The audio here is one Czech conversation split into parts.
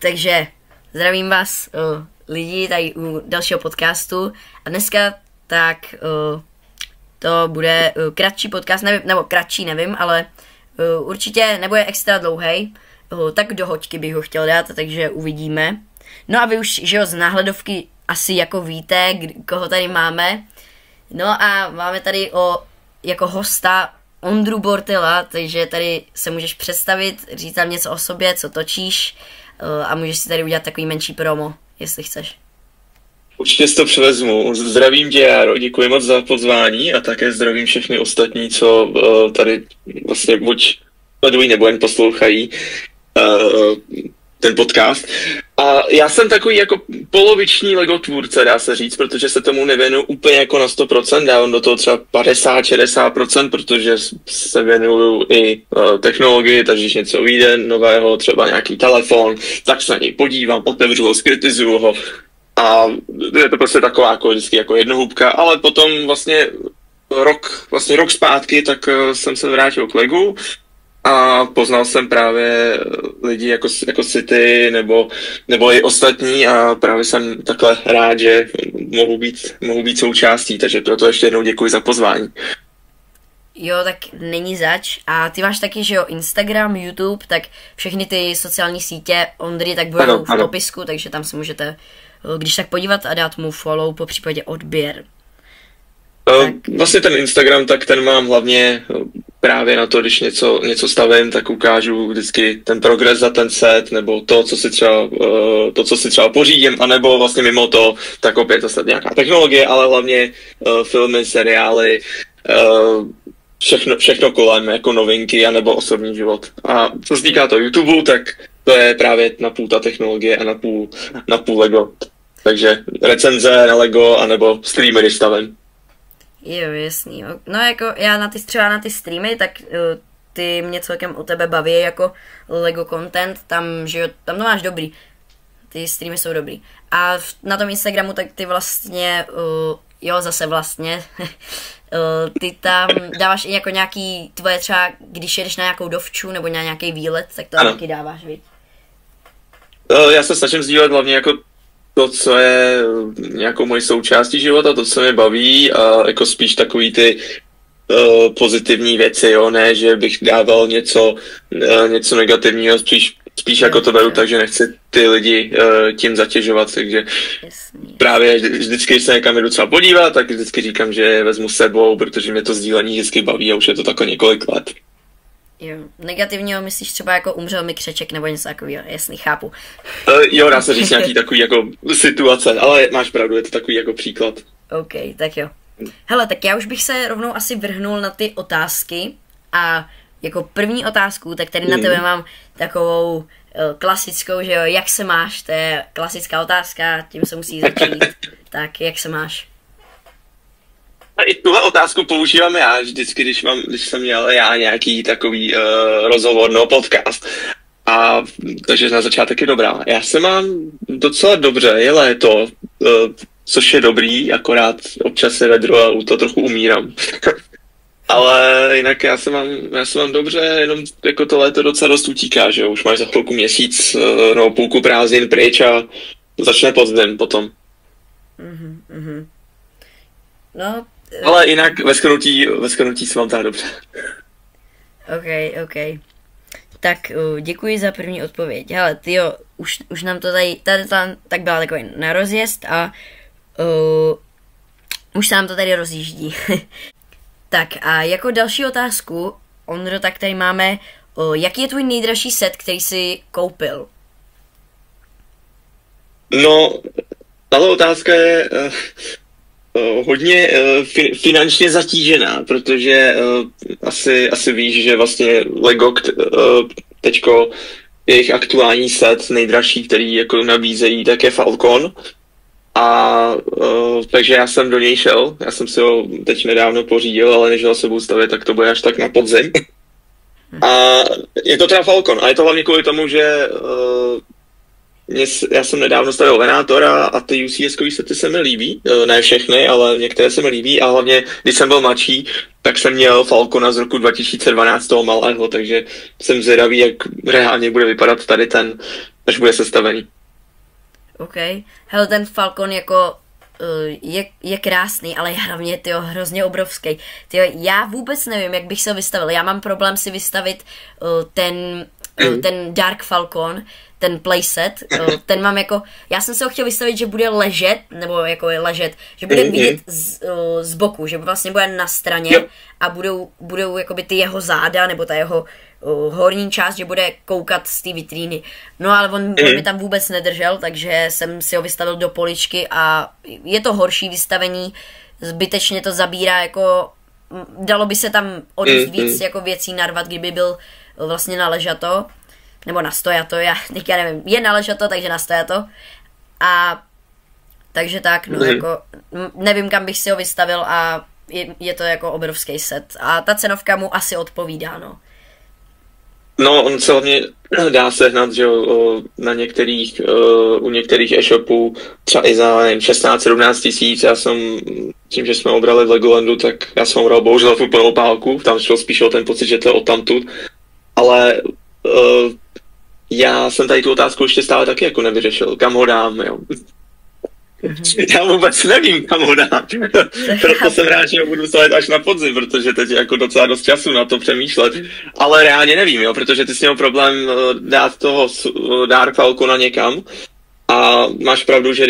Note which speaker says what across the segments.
Speaker 1: Takže zdravím vás lidi tady u dalšího podcastu a dneska tak to bude kratší podcast, nevím, nebo kratší, nevím, ale určitě nebude extra dlouhej, tak do hoďky bych ho chtěl dát, takže uvidíme. No a vy už, že jo, z náhledovky asi jako víte, koho tady máme. No a máme tady jako hosta Ondru Bortela, takže tady se můžeš představit, říct tam něco o sobě, co točíš a můžeš si tady udělat takový menší promo, jestli chceš.
Speaker 2: Určitě si to převezmu. Zdravím tě, Járo, děkuji moc za pozvání a také zdravím všechny ostatní, co tady vlastně buď sledují nebo jen poslouchají ten podcast. A já jsem takový jako poloviční Lego tvůrce, dá se říct, protože se tomu nevěnuju úplně jako na 100%, dávám do toho třeba 50-60%, protože se věnuju i technologii, takže když něco vyjde nového, třeba nějaký telefon, tak se na něj podívám, otevřu ho, skritizuju ho a je to prostě taková jako vždycky jako jednohubka, ale potom vlastně rok zpátky, tak jsem se vrátil k Legu a poznal jsem právě lidi jako City nebo i ostatní a právě jsem takhle rád, že mohu být součástí, takže proto ještě jednou děkuji za pozvání.
Speaker 1: Jo, tak není zač. A ty máš taky, že jo, Instagram, YouTube, tak všechny ty sociální sítě Ondry tak budou v popisku, takže tam se můžete, když tak podívat a dát mu follow, po případě odběr.
Speaker 2: Vlastně ten Instagram, tak ten mám hlavně právě na to, když něco stavím, tak ukážu vždycky ten progres za ten set, nebo to, co si třeba pořídím, anebo vlastně mimo to, tak opět zase nějaká technologie, ale hlavně filmy, seriály, všechno kolem, jako novinky, anebo osobní život. A co se týká toho YouTube, tak to je právě napůl ta technologie a napůl Lego. Takže recenze na Lego, anebo streamy, když stavím.
Speaker 1: Jo, jasný. No jako já třeba na ty streamy, tak ty mě celkem o tebe baví jako Lego content, tam to máš dobrý. Ty streamy jsou dobrý. A na tom Instagramu tak ty vlastně, ty tam dáváš i jako nějaký tvoje třeba, když jedeš na nějakou dovču nebo na nějaký výlet, tak to taky dáváš, víš?
Speaker 2: Já se snažím sdílet hlavně jako to, co je nějakou mojí součástí života, to, co mě baví a jako spíš takový ty pozitivní věci, jo, ne, že bych dával něco negativního, spíš jako to beru, takže nechci ty lidi tím zatěžovat, takže právě vždycky, když se někam jdu třeba podívat, tak vždycky říkám, že je vezmu s sebou, protože mě to sdílení vždycky baví a už je to takhle několik let.
Speaker 1: Jo, negativního myslíš třeba jako umřel mi křeček nebo něco takového, jasný, chápu.
Speaker 2: Jo, dá se říct nějaký takový jako situace, ale máš pravdu, je to takový jako příklad.
Speaker 1: OK, tak jo. Hele, tak já už bych se rovnou asi vrhnul na ty otázky a jako první otázku, tak tady na tebe mám takovou klasickou, že jo, jak se máš, to je klasická otázka, tím se musí začít. Tak, jak se máš?
Speaker 2: A i tuhle otázku používám já vždycky, když jsem měl já nějaký takový rozhovor, no podcast. A takže na začátek je dobrá. Já se mám docela dobře, je léto, což je dobrý, akorát občas je vedro a u toho trochu umírám. Ale jinak já se mám dobře, jenom jako to léto docela dost utíká, že jo, už máš za chvilku měsíc, no půlku prázdnin pryč a začne podzim potom.
Speaker 1: No,
Speaker 2: ale jinak ve shrnutí se mám tak dobře.
Speaker 1: OK. Tak děkuji za první odpověď. Hele, tyjo, už nám to tady tak byla takový na rozjezd a už se nám to tady rozjíždí. Tak a jako další otázku, Ondro, tak tady máme, jaký je tvůj nejdražší set, který jsi koupil?
Speaker 2: No, tato otázka je hodně finančně zatížená, protože asi víš, že vlastně Lego teďko jejich aktuální set nejdražší, který jako nabízejí, tak je Falcon. A takže já jsem do něj šel, já jsem si ho teď nedávno pořídil, ale než ho se budu stavět, tak to bude až tak na podzim. A je to teda Falcon a je to hlavně kvůli tomu, že já jsem nedávno stavil Venátora a ty UCS-kový sety se mi líbí, ne všechny, ale některé se mi líbí a hlavně, když jsem byl mladší, tak jsem měl Falcona z roku 2012 toho malého, takže jsem zvědavý, jak reálně bude vypadat tady ten až bude sestavený.
Speaker 1: OK. Hele, ten Falcon jako je krásný, ale je hlavně hrozně obrovský. Já vůbec nevím, jak bych se ho vystavil. Já mám problém si vystavit ten Dark Falcon, ten playset, ten mám jako, já jsem se ho chtěl vystavit, že bude ležet, nebo jako je ležet, že bude vidět z boku, že vlastně bude na straně a budou jakoby ty jeho záda, nebo ta jeho horní část, že bude koukat z té vitríny. No ale on mi tam vůbec nedržel, takže jsem si ho vystavil do poličky a je to horší vystavení, zbytečně to zabírá jako, dalo by se tam o dost víc jako věcí narvat, kdyby byl vlastně na ležato, nebo na stojato, já teďka nevím, je na ležato, takže na stojato. A takže tak, no jako, nevím, kam bych si ho vystavil a je to jako obrovský set. A ta cenovka mu asi odpovídá, no.
Speaker 2: No, on se hlavně dá sehnat, že na některých, u některých e-shopů třeba i za 16-17 tisíc. Já jsem, tím, že jsme obrali v Legolandu, tak já jsem obral bohužel v úplnou pálku, tam šlo spíš o ten pocit, že to je odtamtud. Ale já jsem tady tu otázku ještě stále taky jako nevyřešil, kam ho dám, jo. Já vůbec nevím, kam ho dám. Proto jsem rád, že ho budu stavět až na podzim, protože teď je jako docela dost času na to přemýšlet. Ale reálně nevím, jo, protože ty jsi měl problém dát toho Dark Falcona někam. A máš pravdu, že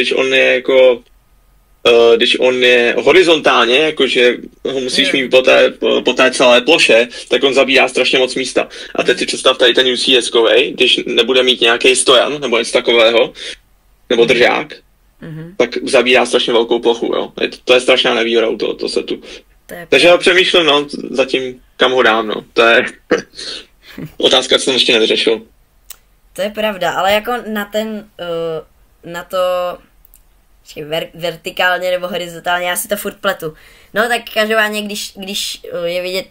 Speaker 2: když on je horizontálně, jakože ho musíš mít po té celé ploše, tak on zabírá strašně moc místa. A teď si představ tady ten UCS-kovej, když nebude mít nějaký stojan nebo něco takového, nebo držák, tak zabírá strašně velkou plochu, jo. To je strašná nevýhoda u tohoto setu. Takže já přemýšlím, no, zatím kam ho dám, no. To je otázka, co jsem ještě nevyřešil.
Speaker 1: To je pravda, ale jako na to vertikálně nebo horizontálně, já si to furt pletu. No tak každopádně, když je vidět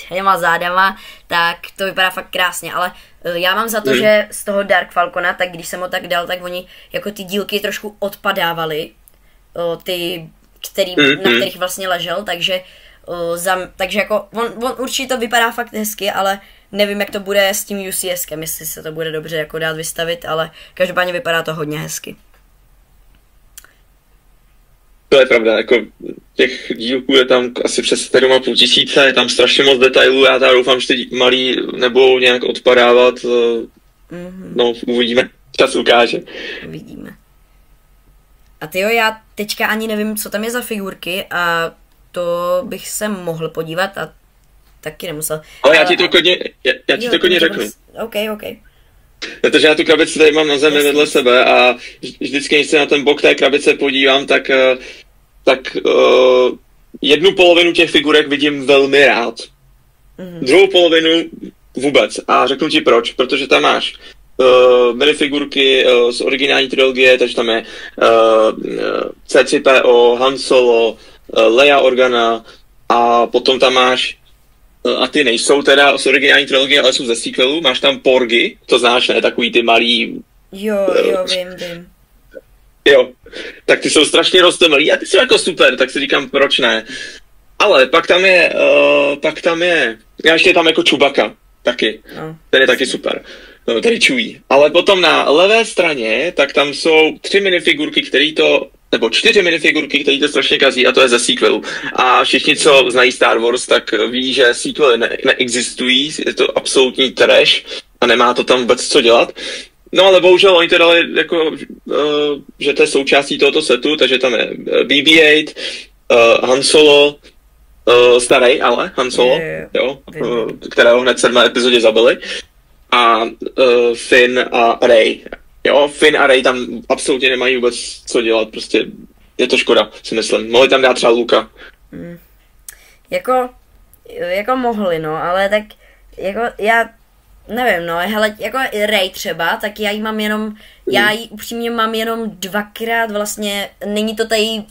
Speaker 1: těma zádama, tak to vypadá fakt krásně, ale já mám za to, že z toho Dark Falcona, tak když jsem ho tak dal, tak oni jako ty dílky trošku odpadávaly, ty, na kterých vlastně ležel, takže jako on určitě to vypadá fakt hezky, ale nevím, jak to bude s tím UCSkem, jestli se to bude dobře jako dát vystavit, ale každopádně vypadá to hodně hezky.
Speaker 2: To je pravda, jako těch dílků je tam asi přes 7,5 tisíce, je tam strašně moc detailů, já tady doufám, že ty malí nebudou nějak odpadávat, no uvidíme, čas ukáže.
Speaker 1: Uvidíme. A tyjo, já teďka ani nevím, co tam je za figurky a to bych se mohl podívat a taky nemusel.
Speaker 2: Ale já ti to klidně řeknu.
Speaker 1: OK.
Speaker 2: Protože já tu krabici tady mám na zemi vedle sebe a vždycky, když se na ten bok té krabice podívám, tak jednu polovinu těch figurek vidím velmi rád. Druhou polovinu vůbec. A řeknu ti proč. Protože tam máš minifigurky z originální trilogie, takže tam je C3PO, Han Solo, Leia Organa a potom tam máš a ty nejsou teda z originální trilogie, ale jsou ze sequelu. Máš tam Porgy, to znáš, ne? Takový ty malý...
Speaker 1: Jo, vím.
Speaker 2: Jo, tak ty jsou strašně roztomilí a ty jsou jako super, tak si říkám, proč ne. Ale pak tam je, já ještě tam jako Chewbacca, taky. Ten je taky super. No, tady Chewie. Ale potom na levé straně, tak tam jsou 4 minifigurky, které to strašně kazí a to je ze sequelu. A všichni, co znají Star Wars, tak ví, že sequely neexistují, je to absolutní trash a nemá to tam vůbec co dělat. No ale bohužel oni to dali jako, že to je součástí tohoto setu, takže tam je BB-8, Han Solo, starý, ale Han Solo, jo, kterého hned v 7. epizodě zabili, a Finn a Rey. Jo, Finn a Rey tam absolutně nemají vůbec co dělat, prostě je to škoda, si myslím. Mohli tam dát třeba Luka.
Speaker 1: Jako mohli, no, ale tak jako já nevím, no, hele, jako Rey třeba, tak já ji upřímně mám jenom 2krát, vlastně není to ta její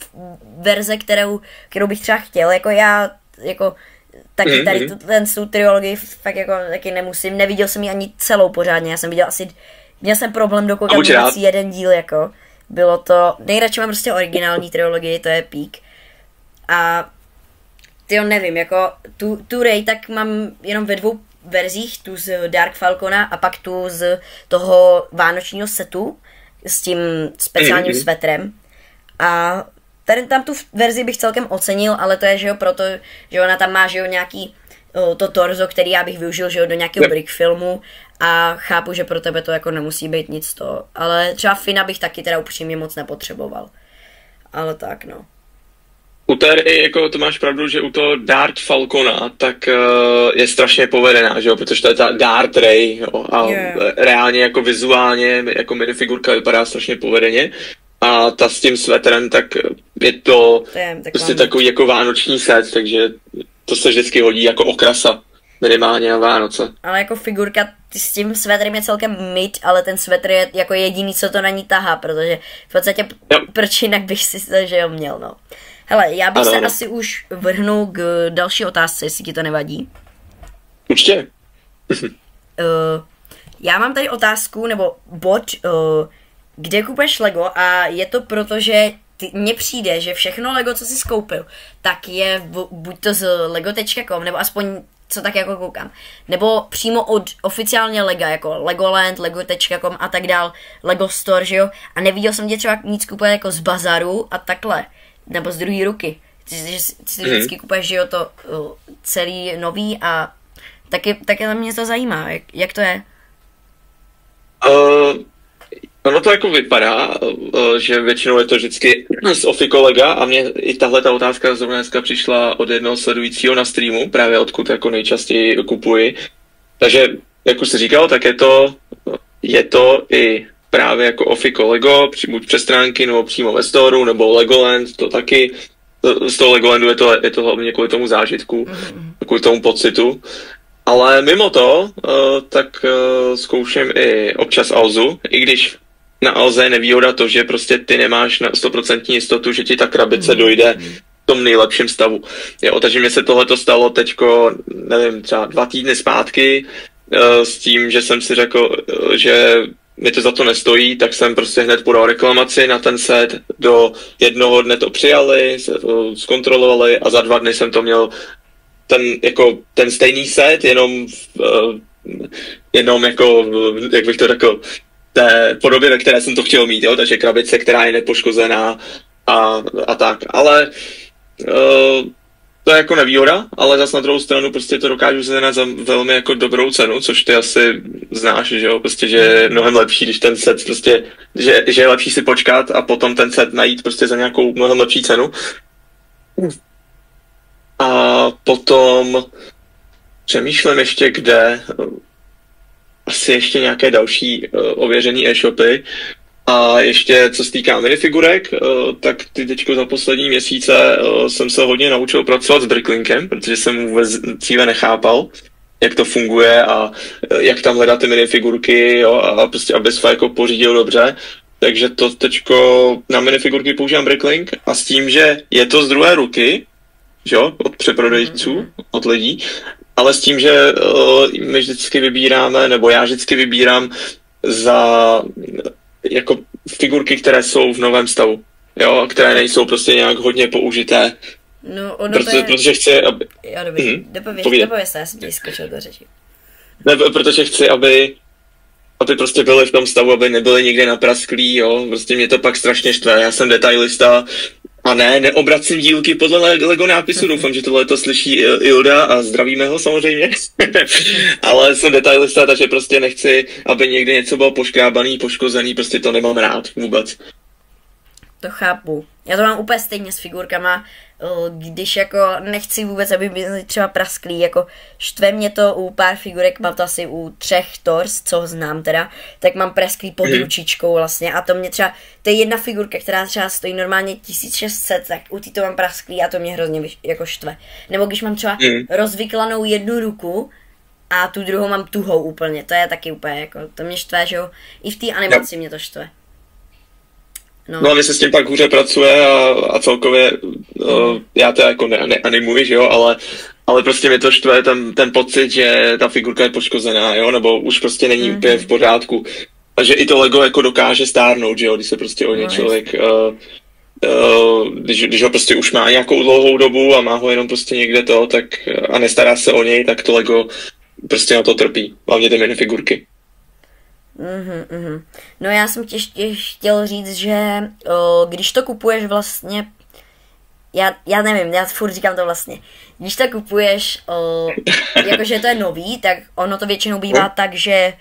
Speaker 1: verze, kterou bych třeba chtěl, jako já, jako taky tady tu trilogii fakt jako taky nemusím, neviděl jsem ji ani celou pořádně, měl jsem problém dokoukat jeden díl, jako, bylo to, nejradši mám prostě originální trilogii, to je pík. A tyjo, nevím, jako tu Rey tak mám jenom ve 2 verzích, tu z Dark Falcona a pak tu z toho vánočního setu s tím speciálním svetrem. A tady tam tu verzi bych celkem ocenil, ale to je, že jo, proto, že ona tam má, že jo, nějaký to torzo, který já bych využil, že jo, do nějakého brick filmu a chápu, že pro tebe to jako nemusí být nic to, ale třeba Fina bych taky teda upřímně moc nepotřeboval. Ale tak, no.
Speaker 2: U té, jako to máš pravdu, že u toho Dart Falcona, tak je strašně povedená, že jo, protože to je ta Dart Ray, jo, a reálně jako vizuálně, jako minifigurka vypadá strašně povedeně. A ta s tím svetrem, tak je to prostě takový jako vánoční set, takže to se vždycky hodí jako okrasa, minimálně na Vánoce.
Speaker 1: Ale jako figurka s tím svetrem je celkem mid, ale ten svetr je jako jediný, co to na ní tahá, protože v podstatě proč jinak bych si to, že jo, měl, no. Hele, já bych se asi už vrhnul k další otázce, jestli ti to nevadí.
Speaker 2: Určitě.
Speaker 1: Já mám tady otázku, nebo bod, kde kupuješ Lego a je to proto, že mně přijde, že všechno Lego, co jsi skoupil, tak je buď to z lego.com, nebo aspoň co tak jako koukám, nebo přímo od oficiálně Lega, jako Legoland, lego.com a tak dál, Lego Store, že jo, a neviděl jsem tě třeba nic kupovat jako z bazaru a takhle, nebo z druhé ruky. Ty si vždycky kupuješ, že jo, to celý nový a taky mě to zajímá, jak to je?
Speaker 2: Ono to jako vypadá, že většinou je to vždycky z Ofiko Lega a mně i tahle ta otázka zrovna dneska přišla od jednoho sledujícího na streamu, právě odkud jako nejčastěji kupuji. Takže, jak už jsi říkal, tak je to i právě jako Ofiko Lego, buď přes stránky, nebo přímo ve storu, nebo Legoland, to taky. Z toho Legolandu je to hlavně kvůli tomu zážitku, kvůli tomu pocitu. Ale mimo to, tak zkouším i občas Alzu, i když na Alze je nevýhoda to, že prostě ty nemáš na 100% jistotu, že ti ta krabice dojde v tom nejlepším stavu. Jo, takže mi se tohleto stalo teďko, nevím, třeba 2 týdny zpátky, s tím, že jsem si řekl, že mi to za to nestojí, tak jsem prostě hned podal reklamaci na ten set, do jednoho dne to přijali, zkontrolovali a za 2 dny jsem to měl ten stejný set, jenom jako, jak bych to řekl, té podobě, ve které jsem to chtěl mít, jo? Takže krabice, která je nepoškozená a tak, ale to je jako nevýhoda, ale zase na druhou stranu prostě to dokážu sehnat za velmi jako dobrou cenu, což ty asi znáš, že jo, prostě, že je mnohem lepší, když ten set prostě, že je lepší si počkat a potom ten set najít prostě za nějakou mnohem lepší cenu. A potom přemýšlím ještě kde, asi ještě nějaké další ověřený e-shopy. A ještě co se týká minifigurek, tak ty teďko za poslední měsíce jsem se hodně naučil pracovat s Bricklinkem, protože jsem vůbec dříve nechápal, jak to funguje a jak tam hledat ty minifigurky, jo, a prostě aby se jako pořídil dobře. Takže to teďko na minifigurky používám Bricklink a s tím, že je to z druhé ruky, jo, od přeprodejců, od lidí, ale s tím, že my vždycky vybíráme, nebo já vždycky vybírám za jako figurky, které jsou v novém stavu, jo, které nejsou prostě nějak hodně použité.
Speaker 1: No,
Speaker 2: protože chci, aby...
Speaker 1: Jo, dobrý, dopověz, já jsem tě skočil do řeči.
Speaker 2: Ne, protože chci, aby prostě byly v tom stavu, aby nebyly nikde naprasklí, jo, prostě mě to pak strašně štve, já jsem detailista a neobracím dílky podle Lego nápisu, doufám, že tohle to slyší Ilda a zdravíme ho samozřejmě, ale jsem detailista, takže prostě nechci, aby někde něco bylo poškrábaný, poškozený, prostě to nemám rád vůbec.
Speaker 1: To chápu. Já to mám úplně stejně s figurkama, když jako nechci vůbec, aby byly třeba prasklý, jako štve mě to u pár figurek, mám to asi u 3 Thors, co znám teda, tak mám prasklý pod ručičkou vlastně a to mě třeba, to je jedna figurka, která třeba stojí normálně 1600, tak u té to mám prasklý a to mě hrozně jako štve. Nebo když mám třeba rozvyklanou jednu ruku a tu druhou mám tuhou úplně, to je taky úplně jako, to mě štve, že jo, i v té animaci mě to štve.
Speaker 2: No a mi se s tím pak hůře pracuje a celkově já to jako neanimuji, že jo, ale prostě mi to štve ten pocit, že ta figurka je poškozená, jo, nebo už prostě není úplně v pořádku. A že i to Lego jako dokáže stárnout, že jo, když se prostě o něj člověk, když ho prostě už má nějakou dlouhou dobu a má ho jenom prostě někde tak a nestará se o něj, tak to Lego prostě na to trpí, hlavně ty minifigurky.
Speaker 1: No já jsem ještě chtěl říct, že když to kupuješ vlastně, já nevím, já furt říkám to vlastně, když to kupuješ, jakože to je nový, tak ono to většinou bývá tak, že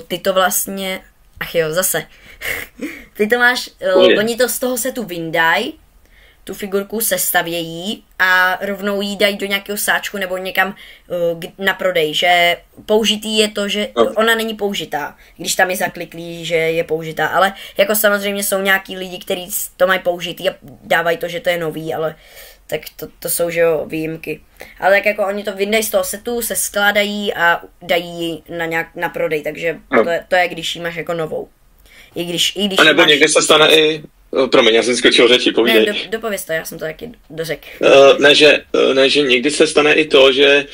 Speaker 1: ty to vlastně, ach jo, zase, ty to máš, oni to z toho setu vyndají, tu figurku sestavějí a rovnou jí dají do nějakého sáčku nebo někam na prodej, že použitý je to, že ona není použitá, když tam je zakliklý, že je použitá, ale jako samozřejmě jsou nějaký lidi, kteří to mají použitý a dávají to, že to je nový, ale tak to jsou, že jo, výjimky. Ale tak jako oni to vyndají z toho setu, se skládají a dají ji na prodej, takže to je, když jí máš jako novou. I když
Speaker 2: a nebo někde se stane i... Promiň, já jsem skočil řeči, povídej.
Speaker 1: Ne, dopověz to, já jsem to taky dořekl.
Speaker 2: Ne, že někdy se stane i to, že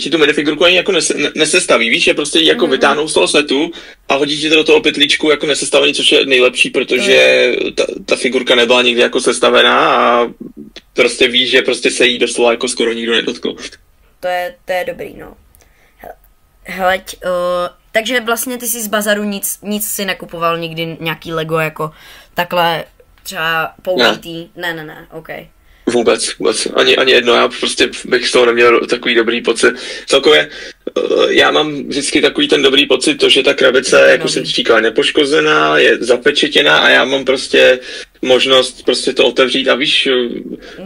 Speaker 2: ti tu minifigurku ani jako nesestaví, víš, že prostě jako vytáhnou z toho setu a hodí ti to do toho pytlíčku jako nesestavený, což je nejlepší, protože ta figurka nebyla nikdy jako sestavená a prostě víš, že prostě se jí doslova jako skoro nikdo nedotkl.
Speaker 1: To je dobrý, no. Heleď, takže vlastně ty si z bazaru nic si nekupoval nikdy, nějaký Lego jako takhle třeba použitý? Ne, ok.
Speaker 2: Vůbec. Ani jedno, já prostě bych z toho neměl takový dobrý pocit. Celkově já mám vždycky takový ten dobrý pocit, to, že ta krabice, jako jsem říkal, nepoškozená, je zapečetěná a já mám prostě možnost prostě to otevřít a víš,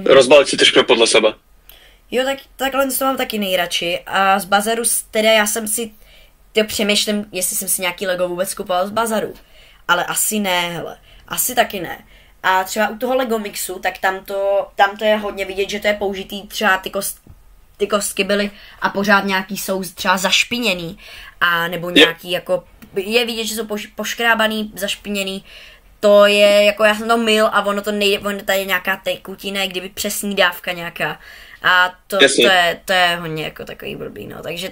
Speaker 2: rozbalit si trošku podle sebe.
Speaker 1: Jo, tak takhle to mám taky nejradši a z bazaru teda já jsem si přemýšlím, jestli jsem si nějaký Lego vůbec kupoval z bazaru, ale asi ne, hele, asi taky ne. A třeba u toho Lego Mixu, tak tam to je hodně vidět, že to je použitý, třeba ty kostky byly a pořád nějaký jsou třeba zašpiněný, a nebo nějaký jako, je vidět, že jsou poškrábaný, zašpiněný, to je, jako já jsem to myl a ono to nejde, ono tady je nějaká tekutina, kdyby přesný dávka nějaká a to je hodně jako takový blbý, no, takže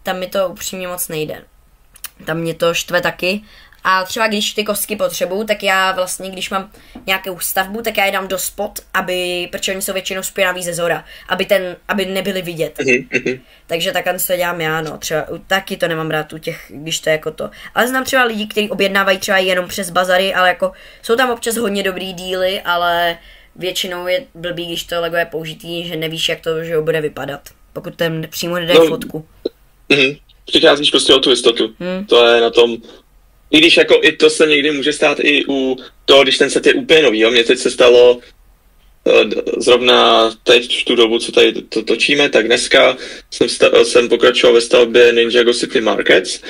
Speaker 1: tam mi to upřímně moc nejde. Tam mě to štve taky. A třeba když ty kostky potřebuju, tak já vlastně, když mám nějakou stavbu, tak já je dám do spod, protože oni jsou většinou spěnaví ze zora, aby nebyly vidět. Takže takhle to dělám já, no. Třeba taky to nemám rád u těch, když to je jako to. Ale znám třeba lidi, kteří objednávají třeba jenom přes bazary, ale jako jsou tam občas hodně dobrý díly, ale většinou je blbý, když to Lego je použitý, že nevíš, jak to že bude vypadat, pokud ten přímo nedají fotku.
Speaker 2: Přicházíš prostě o tu jistotu. To je na tom. I když jako i to se někdy může stát i u toho, když ten set je úplně nový. Jo? Mně teď se stalo zrovna teď v tu dobu, co tady to točíme, tak dneska jsem pokračoval ve stavbě Ninjago City Markets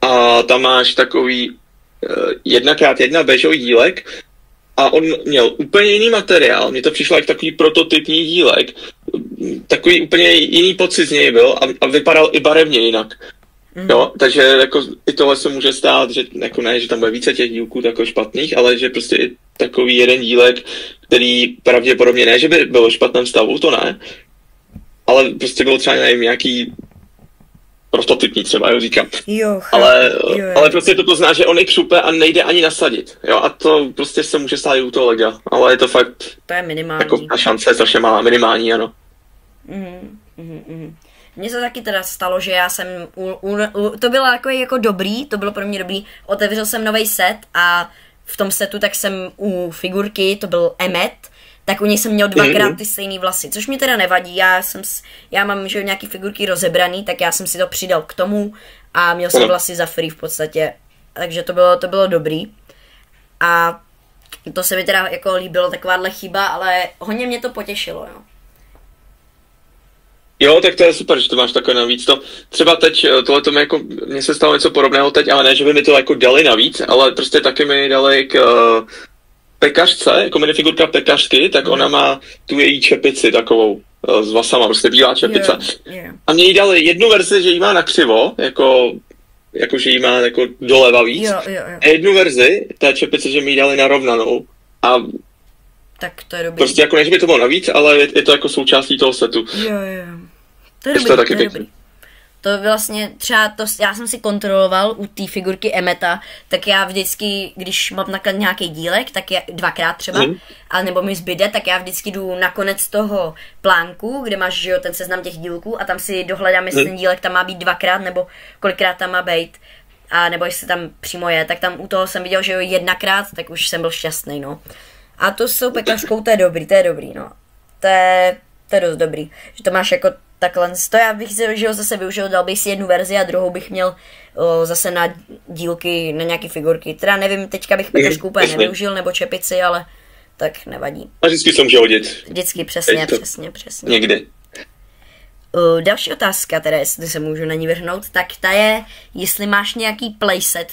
Speaker 2: a tam máš takový 1x1 bežový dílek a on měl úplně jiný materiál. Mně to přišlo jako takový prototypní dílek. Takový úplně jiný pocit z něj byl a vypadal i barevně jinak. Jo, takže jako i tohle se může stát, že jako ne, že tam bude více těch dílků tako špatných, ale že prostě i takový jeden dílek, který pravděpodobně ne, že by byl v špatném stavu, to ne, ale prostě byl třeba nevím, nějaký prototypní třeba, jo, říkám.
Speaker 1: Jo,
Speaker 2: ale prostě to zná, že on je křupe a nejde ani nasadit, jo, a to prostě se může stát i u toho Lega, ale je to fakt
Speaker 1: to je minimální.
Speaker 2: Jako ta šance je strašně malá, minimální, ano.
Speaker 1: Mně se taky teda stalo, že já jsem, to bylo jako dobrý, to bylo pro mě dobrý, otevřel jsem nový set a v tom setu tak jsem u figurky, to byl Emmet, tak u něj jsem měl dvakrát ty stejný vlasy, což mi teda nevadí, já mám že nějaký figurky rozebraný, tak já jsem si to přidal k tomu a měl jsem vlasy za free v podstatě, takže to bylo dobrý a to se mi teda jako líbilo, takováhle chyba, ale hodně mě to potěšilo, jo.
Speaker 2: Jo, tak to je super, že to máš takové navíc. To třeba teď, tohleto mi jako, mně se stalo něco podobného teď, ale ne, že by mi to jako dali navíc, ale prostě taky mi dali k pekařce, jako minifigurka pekařky, tak ona má tu její čepici takovou s vlasama, prostě bílá čepice. A mě jí dali jednu verzi, že jí má nakřivo, jako že jí má jako doleva víc. A jednu verzi té čepice, že mi jí dali narovnanou. A
Speaker 1: tak to je dobrý.
Speaker 2: Prostě jako ne, že by to bylo navíc, ale je to jako součástí toho setu.
Speaker 1: Jo. To je dobrý. To vlastně třeba, já jsem si kontroloval u té figurky Emmeta, tak já vždycky, když mám takhle nějaký dílek, tak je dvakrát třeba, a nebo mi zbyde, tak já vždycky jdu na konec toho plánku, kde máš, že jo, ten seznam těch dílků a tam si dohledám, jestli ten dílek tam má být dvakrát, nebo kolikrát tam má být, a nebo jestli tam přímo je, tak tam u toho jsem viděl, že jo, jednakrát, tak už jsem byl šťastný, no. A to s tou pekařkou, to je dobrý, no. To je dost dobrý, že to máš jako takhle, to já bych si, že ho zase využil, dal bych si jednu verzi a druhou bych měl zase na dílky, na nějaký figurky. Teda nevím, teďka bych pekařku úplně nevyužil, nebo čepici, ale tak nevadí.
Speaker 2: A vždycky se může hodit.
Speaker 1: Vždycky, přesně.
Speaker 2: Někdy.
Speaker 1: Další otázka, teda jestli se můžu na ní vrhnout, tak ta je, jestli máš nějaký playset,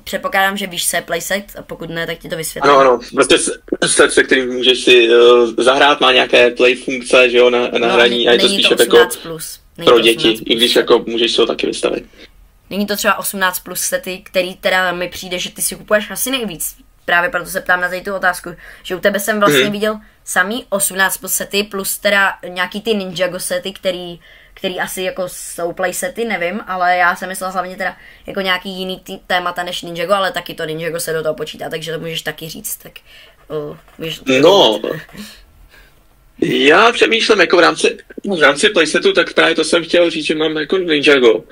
Speaker 1: předpokládám, že víš, co je playset, a pokud ne, tak ti to vysvětlím.
Speaker 2: Ano, prostě set, se kterým můžeš si zahrát, má nějaké play funkce, že jo, na hraní, a je to spíše jako pro děti, i když jako můžeš si ho taky vystavit.
Speaker 1: Není to třeba 18 plus sety, který teda mi přijde, že ty si kupuješ asi nejvíc. Právě proto se ptám na tady tu otázku, že u tebe jsem vlastně viděl samý 18 plus sety, plus teda nějaký ty Ninjago sety, který asi jako jsou playsety, nevím, ale já jsem myslel hlavně teda jako nějaký jiný témata než Ninjago, ale taky to Ninjago se do toho počítá, takže to můžeš taky říct, tak můžeš...
Speaker 2: No, já přemýšlím jako v rámci playsetu, tak právě to jsem chtěl říct, že mám jako Ninjago.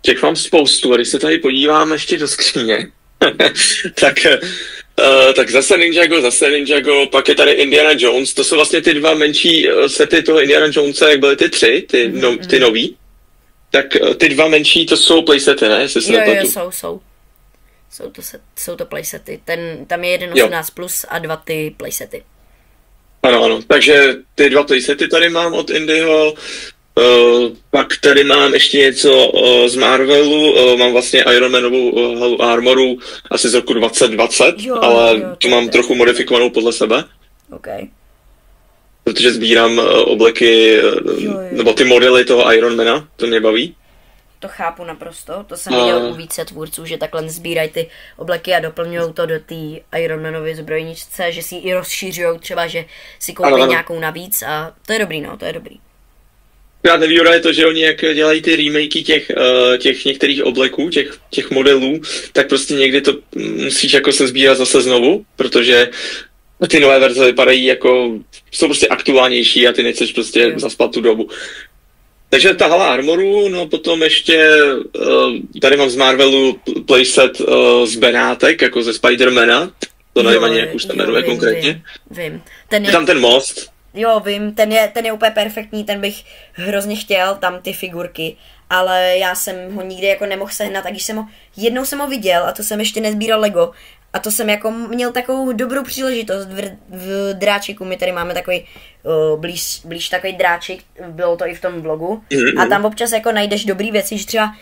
Speaker 2: Těch mám spoustu, a když se tady podívám ještě do skříně, tak zase Ninjago, pak je tady Indiana Jones, to jsou vlastně ty dva menší sety toho Indiana Jonesa, jak byly ty tři, ty nový. Tak ty dva menší, to jsou playsety, ne?
Speaker 1: Jo, jsou to playsety. Tam je jeden 18 plus a dva ty playsety.
Speaker 2: Ano, takže ty dva playsety tady mám od Indyho. Pak tady mám ještě něco z Marvelu, mám vlastně Ironmanovou halu armoru asi z roku 2020, ale tu mám trochu modifikovanou podle sebe.
Speaker 1: Okay.
Speaker 2: Protože sbírám obleky, nebo ty modely toho Ironmana, to mě baví.
Speaker 1: To chápu naprosto, to jsem viděl u více tvůrců, že takhle sbírají ty obleky a doplňují to do té Ironmanovy zbrojničce, že si ji rozšířují třeba, že si koupí nějakou navíc a to je dobrý, to je dobrý.
Speaker 2: Nevýhoda je to, že oni jak dělají ty remakey těch některých obleků, těch modelů, tak prostě někdy to musíš jako se sbírat zase znovu, protože ty nové verze vypadají jako, jsou prostě aktuálnější a ty nechceš prostě zaspat tu dobu. Takže ta hala armoru, no potom ještě tady mám z Marvelu playset z Benátek, jako ze Spidermana, to nevím ani jak už tam jmenuje konkrétně.
Speaker 1: Vím.
Speaker 2: Je tam ten most.
Speaker 1: Jo, vím, ten je úplně perfektní, ten bych hrozně chtěl, tam ty figurky, ale já jsem ho nikdy jako nemohl sehnat, a když jednou jsem ho viděl, a to jsem ještě nezbíral Lego, a to jsem jako měl takovou dobrou příležitost v dráčiku, my tady máme takový blíž takový dráček, bylo to i v tom vlogu, a tam občas jako najdeš dobrý věci, že třeba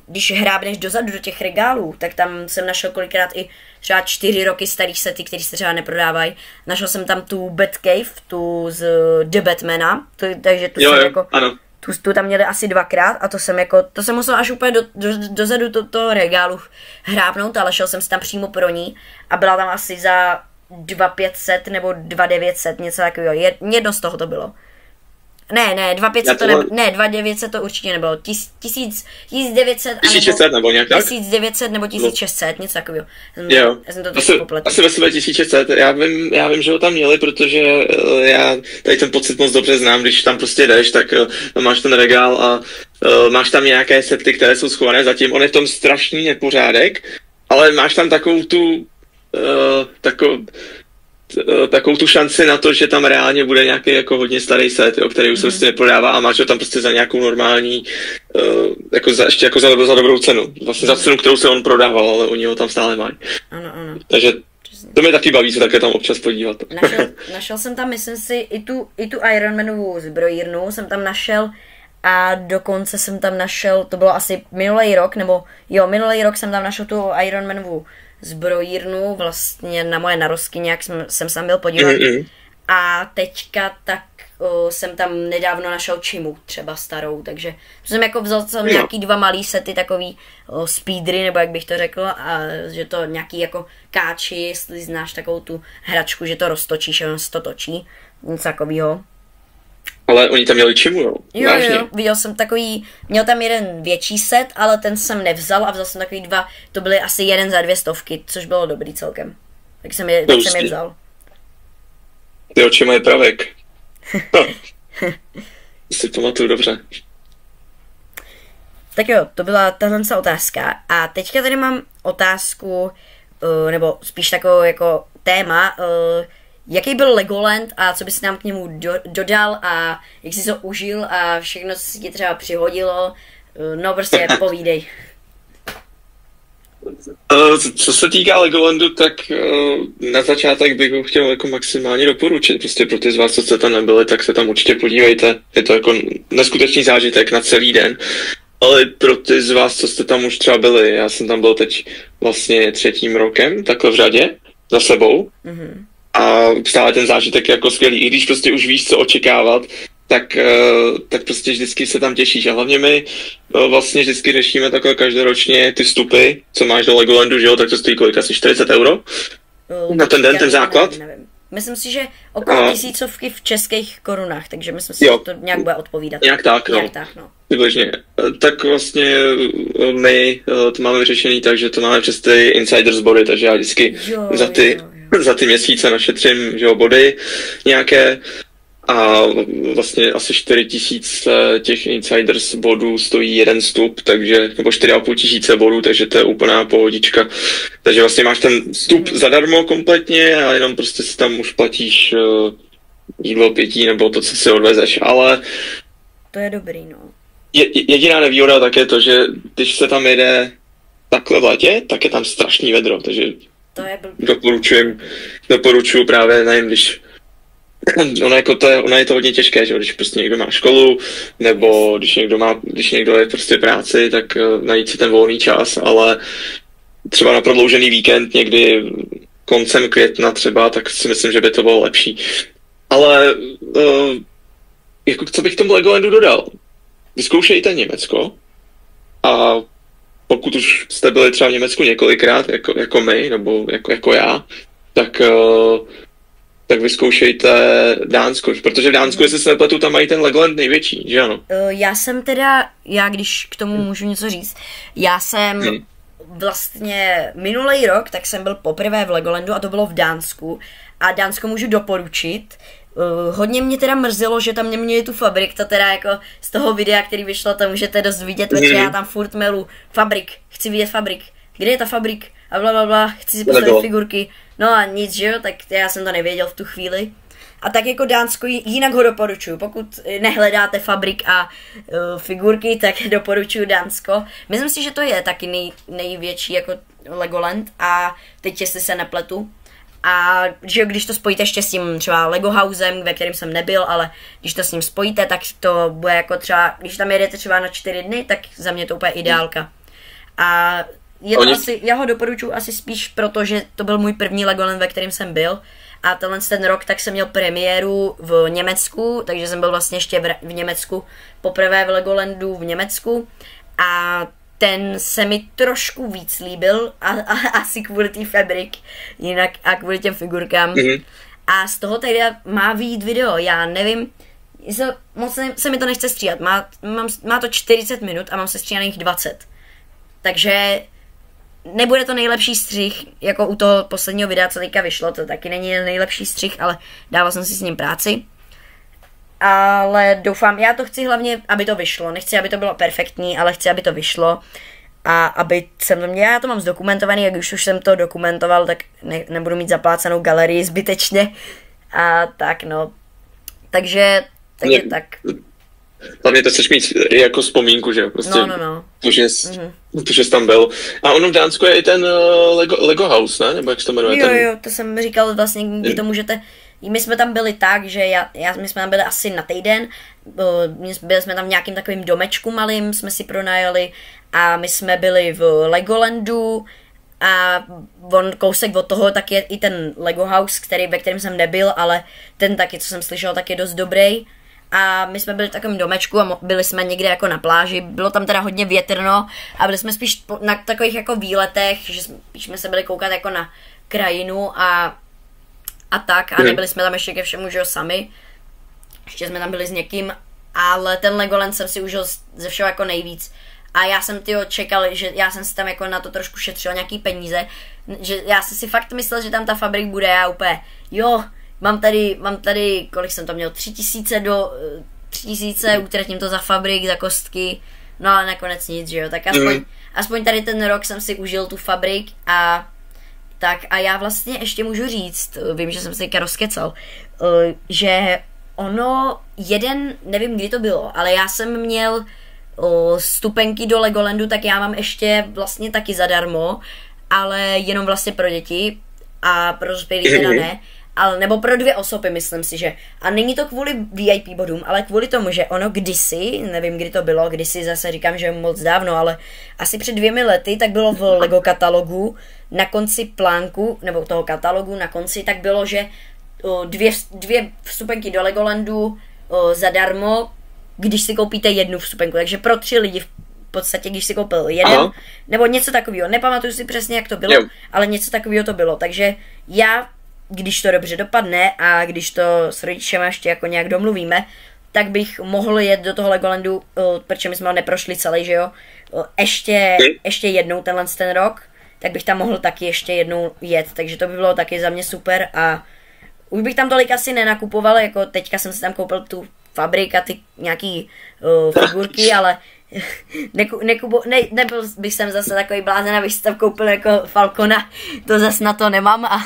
Speaker 1: když hrábneš dozadu do těch regálů, tak tam jsem našel kolikrát i třeba 4 roky starých sety, které se třeba neprodávají. Našel jsem tam tu Batcave, tu z The Batmana, takže tu jsem jako...
Speaker 2: Ano.
Speaker 1: Tu tam měli asi 2krát a to jsem musel až úplně dozadu toho regálu hrábnout, ale šel jsem si tam přímo pro ní a byla tam asi za 2500 nebo 2900, něco takového. Jedno z toho to bylo. Ne, 2500 to nebylo, ne, 2900 to určitě nebylo, 1900
Speaker 2: nebo nějak tak?
Speaker 1: 1900 nebo 1600, něco takového.
Speaker 2: Jo, asi ve sebe 1600, já vím, že ho tam měli, protože já tady ten pocit moc dobře znám, když tam prostě jdeš, tak máš ten regál a máš tam nějaké sety, které jsou schované zatím, on je v tom strašný nepořádek, ale máš tam takovou tu šanci na to, že tam reálně bude nějaký jako hodně starý set, který už se prostě neprodává a máš ho tam prostě za nějakou normální, ještě jako za dobrou cenu. Vlastně za cenu, kterou se on prodával, ale oni ho tam stále mají.
Speaker 1: Ano.
Speaker 2: Takže to mě taky baví se také tam občas podívat.
Speaker 1: Našel jsem tam, myslím si, i tu Ironmanovu zbrojírnu jsem tam našel a dokonce jsem tam našel, to bylo asi minulý rok jsem tam našel tu Ironmanovu zbrojírnu, vlastně na moje narozky nějak jsem se tam byl podívat. A teďka jsem tam nedávno našel Čimu, třeba starou, takže jsem jako vzal nějaký 2 malý sety, takový speedry, nebo jak bych to řekl, a že to nějaký jako káči, jestli znáš takovou tu hračku, že to roztočíš, ono se to točí, něco takovýho.
Speaker 2: Ale oni tam měli čimu, jo?
Speaker 1: Jo, viděl jsem takový, měl tam jeden větší set, ale ten jsem nevzal a vzal jsem takový 2, to byly asi 1 za 200, což bylo dobrý celkem. Tak jsem je vzal.
Speaker 2: Ty očima je pravek. No. Si pamatuju dobře.
Speaker 1: Tak jo, to byla tahle otázka. A teďka tady mám otázku, nebo spíš takovou jako téma, jaký byl Legoland a co bys nám k němu dodal a jak jsi to užil a všechno, co si ti třeba přihodilo. No prostě povídej.
Speaker 2: Co se týká Legolandu, tak na začátek bych ho chtěl jako maximálně doporučit. Prostě pro ty z vás, co jste tam nebyli, tak se tam určitě podívejte. Je to jako neskutečný zážitek na celý den. Ale pro ty z vás, co jste tam už třeba byli, já jsem tam byl teď vlastně 3. rokem, takhle v řadě, za sebou. Mm-hmm. A stále ten zážitek je jako skvělý. I když prostě už víš, co očekávat, tak prostě vždycky se tam těšíš. A hlavně my vlastně vždycky řešíme takhle každoročně ty vstupy, co máš do Legolandu, že jo, tak to stojí kolik, asi 40 €? Na ten den, ten základ?
Speaker 1: Nevím. Myslím si, že okolo 1000 v českých korunách, takže myslím si, že to nějak bude odpovídat.
Speaker 2: Nějak tak, no. Přibližně. Tak vlastně my to máme vyřešený tak, že to máme přes ty insiders body, takže já vždycky za ty měsíce našetřím, že jo, body nějaké a vlastně asi 4000 těch insiders bodů stojí jeden vstup, takže, nebo 4500 bodů, takže to je úplná pohodička. Takže vlastně máš ten vstup zadarmo kompletně a jenom prostě si tam už platíš jídlo, pití nebo to, co si odvezeš, ale
Speaker 1: to je dobrý, no.
Speaker 2: Jediná nevýhoda tak je to, že když se tam jede takhle v letě, tak je tam strašný vedro, takže
Speaker 1: to je
Speaker 2: doporučuji právě, nevím, když ono je to hodně těžké, že když prostě někdo má školu, nebo když někdo je prostě práci, tak najít si ten volný čas, ale třeba na prodloužený víkend někdy koncem května třeba, tak si myslím, že by to bylo lepší. Ale jako co bych tomu Legolandu dodal? Vyzkoušejte Německo a pokud už jste byli třeba v Německu několikrát, jako my, nebo jako já, tak vyzkoušejte Dánsko, protože v Dánsku, jestli se nepletu, tam mají ten Legoland největší, že ano?
Speaker 1: Já když k tomu můžu něco říct, já jsem vlastně minulý rok, tak jsem byl poprvé v Legolandu a to bylo v Dánsku a Dánsko můžu doporučit. Hodně mě teda mrzelo, že tam neměli tu fabrik, to teda jako z toho videa, který vyšlo, to můžete dost vidět, protože já tam furt melu fabrik, chci vidět fabrik, kde je ta fabrik a blablabla, chci si postavit figurky, no a nic, že jo, tak já jsem to nevěděl v tu chvíli. A tak jako Dánsko jinak ho doporučuji, pokud nehledáte fabrik a figurky, tak doporučuji Dánsko. Myslím si, že to je taky největší jako Legoland a teď jestli se nepletu. A že když to spojíte ještě s tím třeba Lego Housem, ve kterém jsem nebyl, ale když to s ním spojíte, tak to bude jako třeba, když tam jedete třeba na 4 dny, tak za mě to úplně ideálka. A je to já ho doporučuji asi spíš proto, že to byl můj první Legoland, ve kterém jsem byl. A ten rok tak jsem měl premiéru v Německu, takže jsem byl vlastně ještě v Německu poprvé v Legolandu v Německu. A ten se mi trošku víc líbil, asi kvůli té fabrik, jinak a kvůli těm figurkám. Mm-hmm. A z toho tady má vyjít video, já nevím, moc se mi to nechce stříhat, má to 40 minut a mám se stříhaných 20. Takže nebude to nejlepší střih, jako u toho posledního videa, co teďka vyšlo, to taky není nejlepší střih, ale dával jsem si s ním práci. Ale doufám, já to chci hlavně, aby to vyšlo, nechci, aby to bylo perfektní, ale chci, aby to vyšlo a aby jsem to měl, já to mám zdokumentovaný a když už jsem to dokumentoval, tak nebudu mít zaplácenou galerii zbytečně a tak no, takže tak.
Speaker 2: Hlavně to chceš mít jako vzpomínku, že jo, prostě,
Speaker 1: no.
Speaker 2: Protože jsi tam byl. A ono v Dánsku je i ten Lego House, ne, nebo jak se to jmenuje?
Speaker 1: Jo, to jsem říkal vlastně, kdy to můžete. My jsme tam byli tak, že my jsme tam byli asi na týden, byli jsme tam v nějakým takovým domečku malým, jsme si pronajali a my jsme byli v Legolandu a kousek od toho tak je i ten Lego House, ve kterém jsem nebyl, ale ten taky, co jsem slyšel, tak je dost dobrý. A my jsme byli v takovém domečku a byli jsme někde jako na pláži, bylo tam teda hodně větrno a byli jsme spíš na takových jako výletech, že spíš jsme se byli koukat jako na krajinu a tak a nebyli jsme tam ještě ke všemu, že jo, sami. ještě jsme tam byli s někým, ale ten Legoland jsem si užil ze všeho jako nejvíc. A já jsem čekal, že já jsem si tam jako na to trošku šetřil nějaký peníze, že já jsem si fakt myslel, že tam ta fabrik bude, já úplně, jo, mám tady, kolik jsem to měl, 3000 utratím to za fabrik, za kostky, no ale nakonec nic, že jo, tak aspoň tady ten rok jsem si užil tu fabrik a já vlastně ještě můžu říct, vím, že jsem se teďka rozkecal, že nevím kdy to bylo, ale já jsem měl vstupenky do Legolandu, tak já mám ještě vlastně taky zadarmo, ale jenom vlastně pro děti a pro dospělí teda ne, ale nebo pro 2 osoby, myslím si, že. A není to kvůli VIP bodům, ale kvůli tomu, že ono kdysi, nevím kdy to bylo, kdysi zase říkám, že moc dávno, ale asi před 2 lety, tak bylo v Lego katalogu na konci plánku, nebo toho katalogu na konci, tak bylo, že 2 vstupenky do Legolandu zadarmo, když si koupíte 1 vstupenku, takže pro 3 lidi v podstatě, když si koupil 1, nebo něco takového, nepamatuju si přesně, jak to bylo, ale něco takového to bylo, takže já, když to dobře dopadne a když to s rodičema ještě jako nějak domluvíme, tak bych mohl jet do toho Legolandu, protože my jsme ho neprošli celý, že jo, ještě jednou ten rok, tak bych tam mohl taky ještě jednou jet, takže to by bylo taky za mě super a už bych tam tolik asi nenakupoval, jako teďka jsem si tam koupil tu fabrik a ty nějaký figurky, ale nebyl bych jsem zase takový blázen, abych si tam koupil jako Falcona, to zase na to nemám.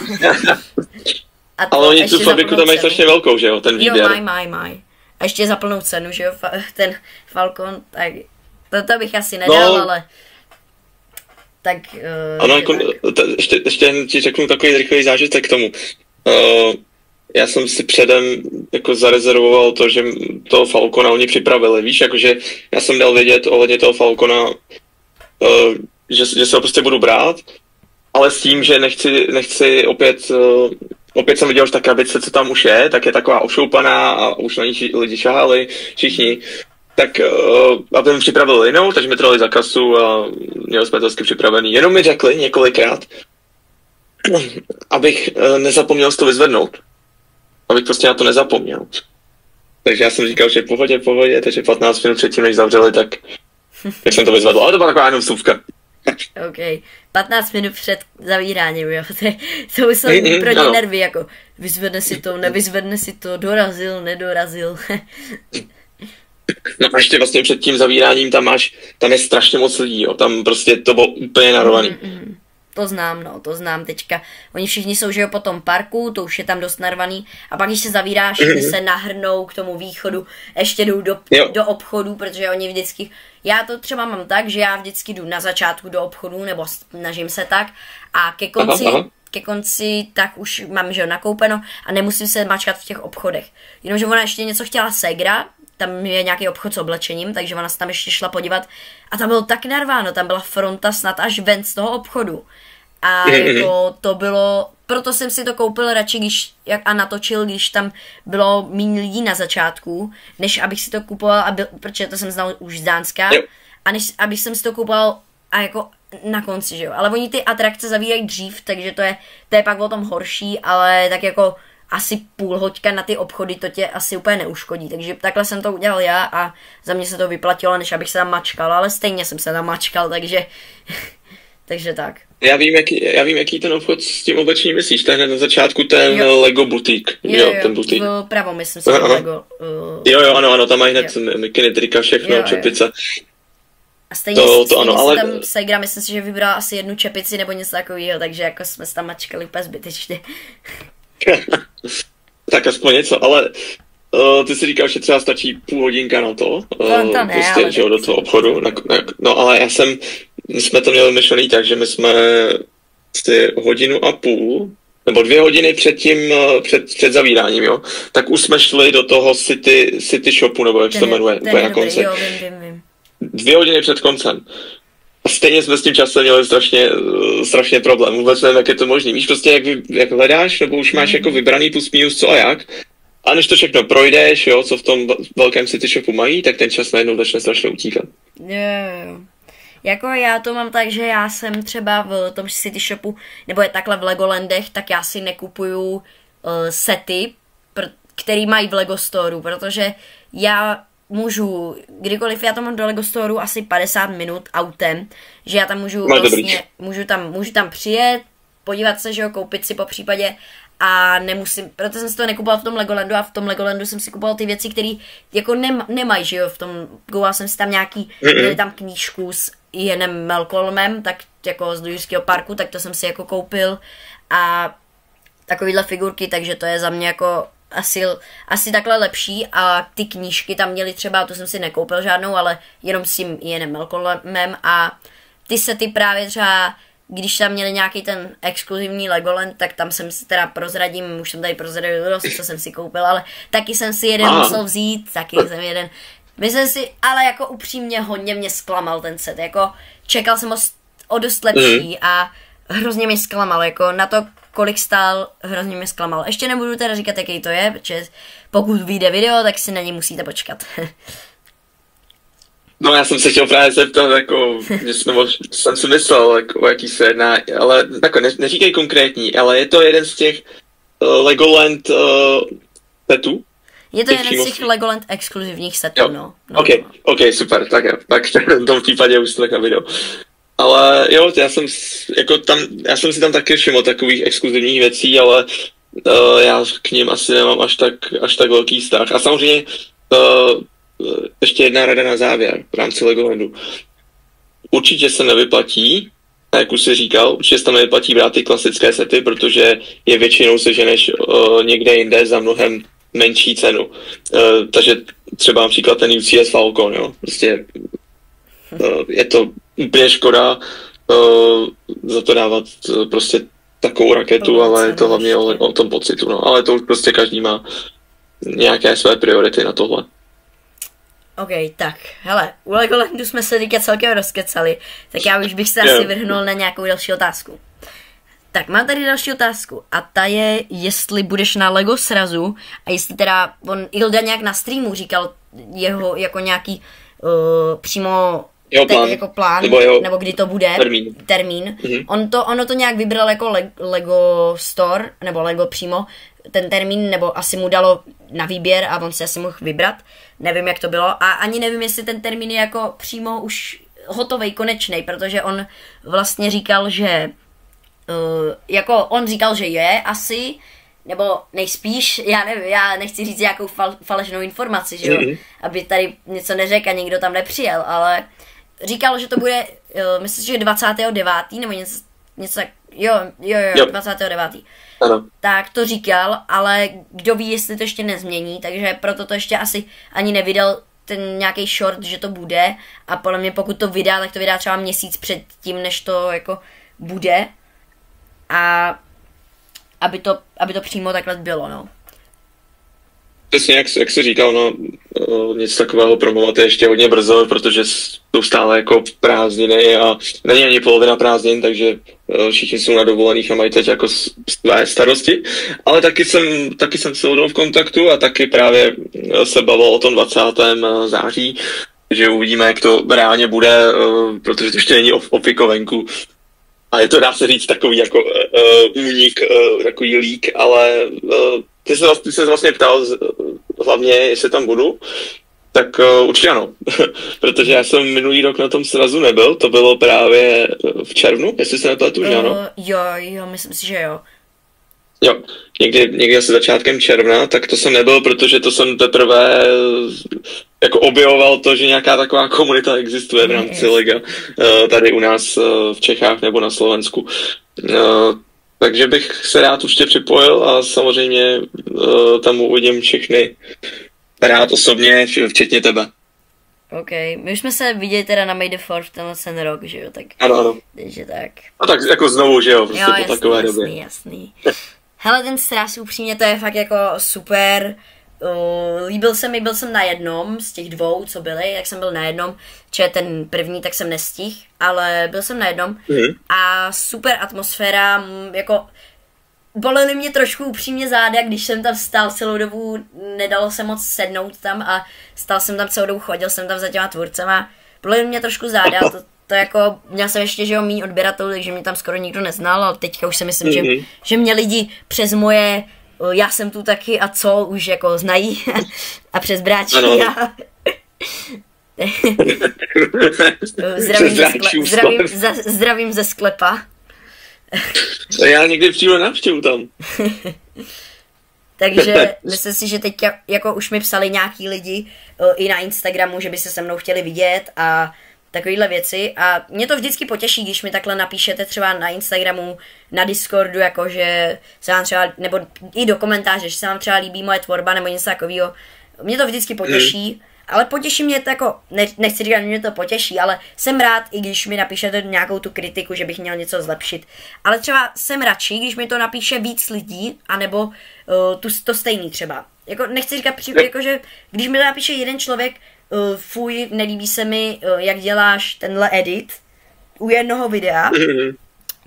Speaker 2: Ale oni tu fabriku tam mají strašně velkou, že jo, ten výběr.
Speaker 1: Jo, mají. A ještě za plnou cenu, že jo, ten Falcon, tak to bych asi nedal, ale tak...
Speaker 2: ano, jako, ještě ti řeknu takový rychlý zážitek k tomu. Já jsem si předem jako zarezervoval to, že toho Falcona oni připravili, víš, jakože já jsem dal vědět ohledně toho Falcona, že se ho prostě budu brát, ale s tím, že nechci opět jsem viděl, že ta krabice, co tam už je, tak je taková ošoupaná a už na ní lidi šahali, všichni, tak aby mi připravili jinou, takže mi to dali za kasu a měli jsme to hezky připravený. Jenom mi řekli několikrát, abych nezapomněl si to vyzvednout. Abych prostě na to nezapomněl. Takže já jsem říkal, že pohodě, takže 15 minut předtím, než zavřeli, tak jsem to vyzvedl. Ale to byla taková jenom vstupka.
Speaker 1: OK. 15 minut před zavíráním, jo. To jsou pro ně nervy, jako vyzvedne si to, nevyzvedne si to, dorazil, nedorazil.
Speaker 2: No a ještě vlastně před tím zavíráním tam je strašně moc lidí, jo. Tam prostě to bylo úplně narvaný.
Speaker 1: To znám teďka. Oni všichni jsou, že jo, po tom parku, to už je tam dost narvaný. A pak, když se zavírá, všichni se nahrnou k tomu východu, ještě jdou do obchodu, protože oni vždycky... Já to třeba mám tak, že já vždycky jdu na začátku do obchodu, nebo snažím se tak, a ke konci tak už mám, že jo, nakoupeno a nemusím se mačkat v těch obchodech. Jenomže ona ještě něco chtěla Segra, tam je nějaký obchod s oblečením, takže ona se tam ještě šla podívat a tam bylo tak narváno, tam byla fronta snad až ven z toho obchodu. A jako to bylo, proto jsem si to koupil radši, a natočil, když tam bylo méně lidí na začátku, než abych si to kupoval, protože to jsem znal už z Dánska, a než abych jsem si to kupoval a jako na konci, že jo. Ale oni ty atrakce zavírají dřív, takže to je pak o tom horší, ale tak jako asi půl hoďka na ty obchody to tě asi úplně neuškodí, takže takhle jsem to udělal já a za mě se to vyplatilo, než abych se tam mačkal, ale stejně jsem se tam mačkal, takže tak.
Speaker 2: Já vím, jaký ten obchod s tím oblečením myslíš, to je hned na začátku ten Lego butík, ten butík.
Speaker 1: Vpravo, myslím si, Lego.
Speaker 2: Ano, tam mají hned mikiny, trika, všechno, čepice.
Speaker 1: A stejně ale... tam Segra, myslím si, že vybrala asi 1 čepici nebo něco takového, takže jako jsme se tam mačkali úplně zbytečně.
Speaker 2: Tak aspoň něco, ale ty si říkal, že třeba stačí půl hodinka na to,
Speaker 1: ne,
Speaker 2: prostě, že do toho obchodu, no ale jsme to měli myšlený tak, že my jsme asi 1,5 hodiny, nebo 2 hodiny před zavíráním, jo, tak už jsme šli do toho City Shopu, nebo jak se to jmenuje, úplně na konci.
Speaker 1: Jo, vím.
Speaker 2: 2 hodiny před koncem. A stejně jsme s tím časem měli strašně problém. Vůbec nevím, jak je to možný. Víš, prostě jak hledáš, nebo už máš jako vybraný plus minus co a jak. A než to všechno projdeš, jo, co v tom velkém City Shopu mají, tak ten čas najednou začne strašně utíkat.
Speaker 1: Jo. Jako já to mám tak, že já jsem třeba v tom City Shopu, nebo je takhle v Legolandech, tak já si nekupuju sety, který mají v Lego Storeu, protože já můžu, kdykoliv já tam mám do Lego Storeu asi 50 minut autem, že já tam můžu vlastně, můžu tam přijet, podívat se, že jo, koupit si po případě a nemusím, proto jsem si to nekupoval v tom Legolandu a v tom Legolandu jsem si kupoval ty věci, které jako nemají, že jo, v tom, koupal jsem si tam nějaký, měli tam knížku s Ianem Malcolmem, tak jako z Dujurského parku, tak to jsem si jako koupil a takovýhle figurky, takže to je za mě jako asi takhle lepší a ty knížky tam měly třeba, to jsem si nekoupil žádnou, ale jenom s tím Ianem Malcolmem a ty sety právě třeba, když tam měli nějaký ten exkluzivní Legoland, tak tam jsem si teda prozradím, už jsem tady prozradil dost, co jsem si koupil, ale taky jsem si jeden musel vzít, myslím si, ale jako upřímně hodně mě zklamal ten set, jako čekal jsem o dost lepší a hrozně mě zklamal, jako na to, kolik stál, hrozně mě zklamal. Ještě nebudu teda říkat, jaký to je, protože pokud vyjde video, tak si na něj musíte počkat.
Speaker 2: No já jsem se chtěl právě zeptat, jako, jsem si myslel, jako, o jaký se jedná, ale jako, neříkej konkrétní, ale je to jeden z těch Legoland setů?
Speaker 1: Je to jeden z těch Legoland exkluzivních setů,
Speaker 2: jo.
Speaker 1: No.
Speaker 2: Ok, super, tak v tom případě už to na video. Ale jo, já jsem si tam taky všiml takových exkluzivních věcí, ale já k nim asi nemám až tak velký vztah. A samozřejmě ještě jedna rada na závěr v rámci Legolandu. Určitě se nevyplatí, jak už jsi říkal, určitě se tam nevyplatí brát ty klasické sety, protože je většinou seženeš někde jinde za mnohem menší cenu. Takže třeba například ten UCS Falcon, jo, prostě je to úplně škoda za to dávat prostě takovou raketu, ale je to hlavně o tom pocitu, no. Ale to už prostě každý má nějaké své priority na tohle.
Speaker 1: Ok, tak, hele, u Legolandu jsme se teďka celkem rozkecali, tak já už bych se asi vrhnul na nějakou další otázku. Tak, mám tady další otázku a ta je, jestli budeš na Lego srazu a jestli teda, Ilda nějak na streamu říkal jeho jako nějaký přímo jako plán, nebo kdy to bude, termín. Ono to nějak vybral jako Lego Store, nebo Lego přímo, ten termín, nebo asi mu dalo na výběr a on si asi mohl vybrat. Nevím, jak to bylo a ani nevím, jestli ten termín je jako přímo už hotovej, konečnej, protože on vlastně říkal, že jako on říkal, že je asi, nebo nejspíš, já nevím, já nechci říct nějakou falešnou informaci, že jo, aby tady něco neřekl a nikdo tam nepřijel, ale říkal, že to bude, myslím, že 29. nebo něco tak, jo, 29.
Speaker 2: Ano.
Speaker 1: Tak to říkal, ale kdo ví, jestli to ještě nezmění, takže proto to ještě asi ani nevydal ten nějaký short, že to bude a podle mě pokud to vydá, tak to vydá třeba měsíc před tím, než to jako bude a aby to přímo takhle bylo, no.
Speaker 2: Přesně, jak jsi říkal, no, něco takového promovat je ještě hodně brzo, protože jsou stále jako prázdniny a není ani polovina prázdnin, takže všichni jsou na dovolených a mají teď jako své starosti. Ale taky jsem s Ildou v kontaktu a taky právě se bavil o tom 20. září, že uvidíme, jak to reálně bude, protože to ještě není opiko venku. A je to, dá se říct, takový jako únik, takový leak, ale ty se vlastně ptal hlavně, jestli tam budu, tak určitě ano, protože já jsem minulý rok na tom srazu nebyl, to bylo právě v červnu, jestli se nepletu, že ano?
Speaker 1: Jo, myslím si, že jo.
Speaker 2: Jo, někdy asi začátkem června, tak to jsem nebyl, protože to jsem teprve jako objevoval to, že nějaká taková komunita existuje v rámci Lega tady u nás v Čechách nebo na Slovensku. Takže bych se rád určitě připojil a samozřejmě tam uvidím všechny rád osobně, včetně tebe.
Speaker 1: OK, my už jsme se viděli teda na May the 4th ten rok, že jo, tak...
Speaker 2: Ano.
Speaker 1: Takže tak.
Speaker 2: A tak jako znovu, že jo, prostě
Speaker 1: jo,
Speaker 2: po takové době.
Speaker 1: Jasný. Hele, ten sraz upřímně, to je fakt jako super. Byl jsem na jednom z těch dvou, co byly, jak jsem byl na jednom, čiže ten první, tak jsem nestihl, ale byl jsem na jednom a super atmosféra, jako bolely mě trošku upřímně záda, když jsem tam stál celou dobu, nedalo se moc sednout tam a stál jsem tam celou dobu, chodil jsem tam za těma tvůrcema, bolely mě trošku záda, to jako, měl jsem ještě, že jo, mý odběratelů, takže mě tam skoro nikdo neznal, ale teďka už si myslím, že mě lidi přes moje já jsem tu taky a co, už jako znají a přes bráčí a zdravím ze sklepa.
Speaker 2: Já někdy přijdu na návštěvu tam.
Speaker 1: Takže myslím si, že teď jako už mi psali nějaký lidi i na Instagramu, že by se mnou chtěli vidět a takovýhle věci a mě to vždycky potěší, když mi takhle napíšete třeba na Instagramu, na Discordu, jakože se vám třeba, nebo i do komentáře, že se vám třeba líbí moje tvorba nebo něco takového. Mě to vždycky potěší, ale potěší mě to jako, nechci říkat, že mě to potěší, ale jsem rád, i když mi napíšete nějakou tu kritiku, že bych měl něco zlepšit. Ale třeba jsem radši, když mi to napíše víc lidí, anebo to stejný třeba. Jako nechci říkat, jako, že když mi to napíše jeden člověk, fuj, nelíbí se mi, jak děláš tenhle edit u jednoho videa,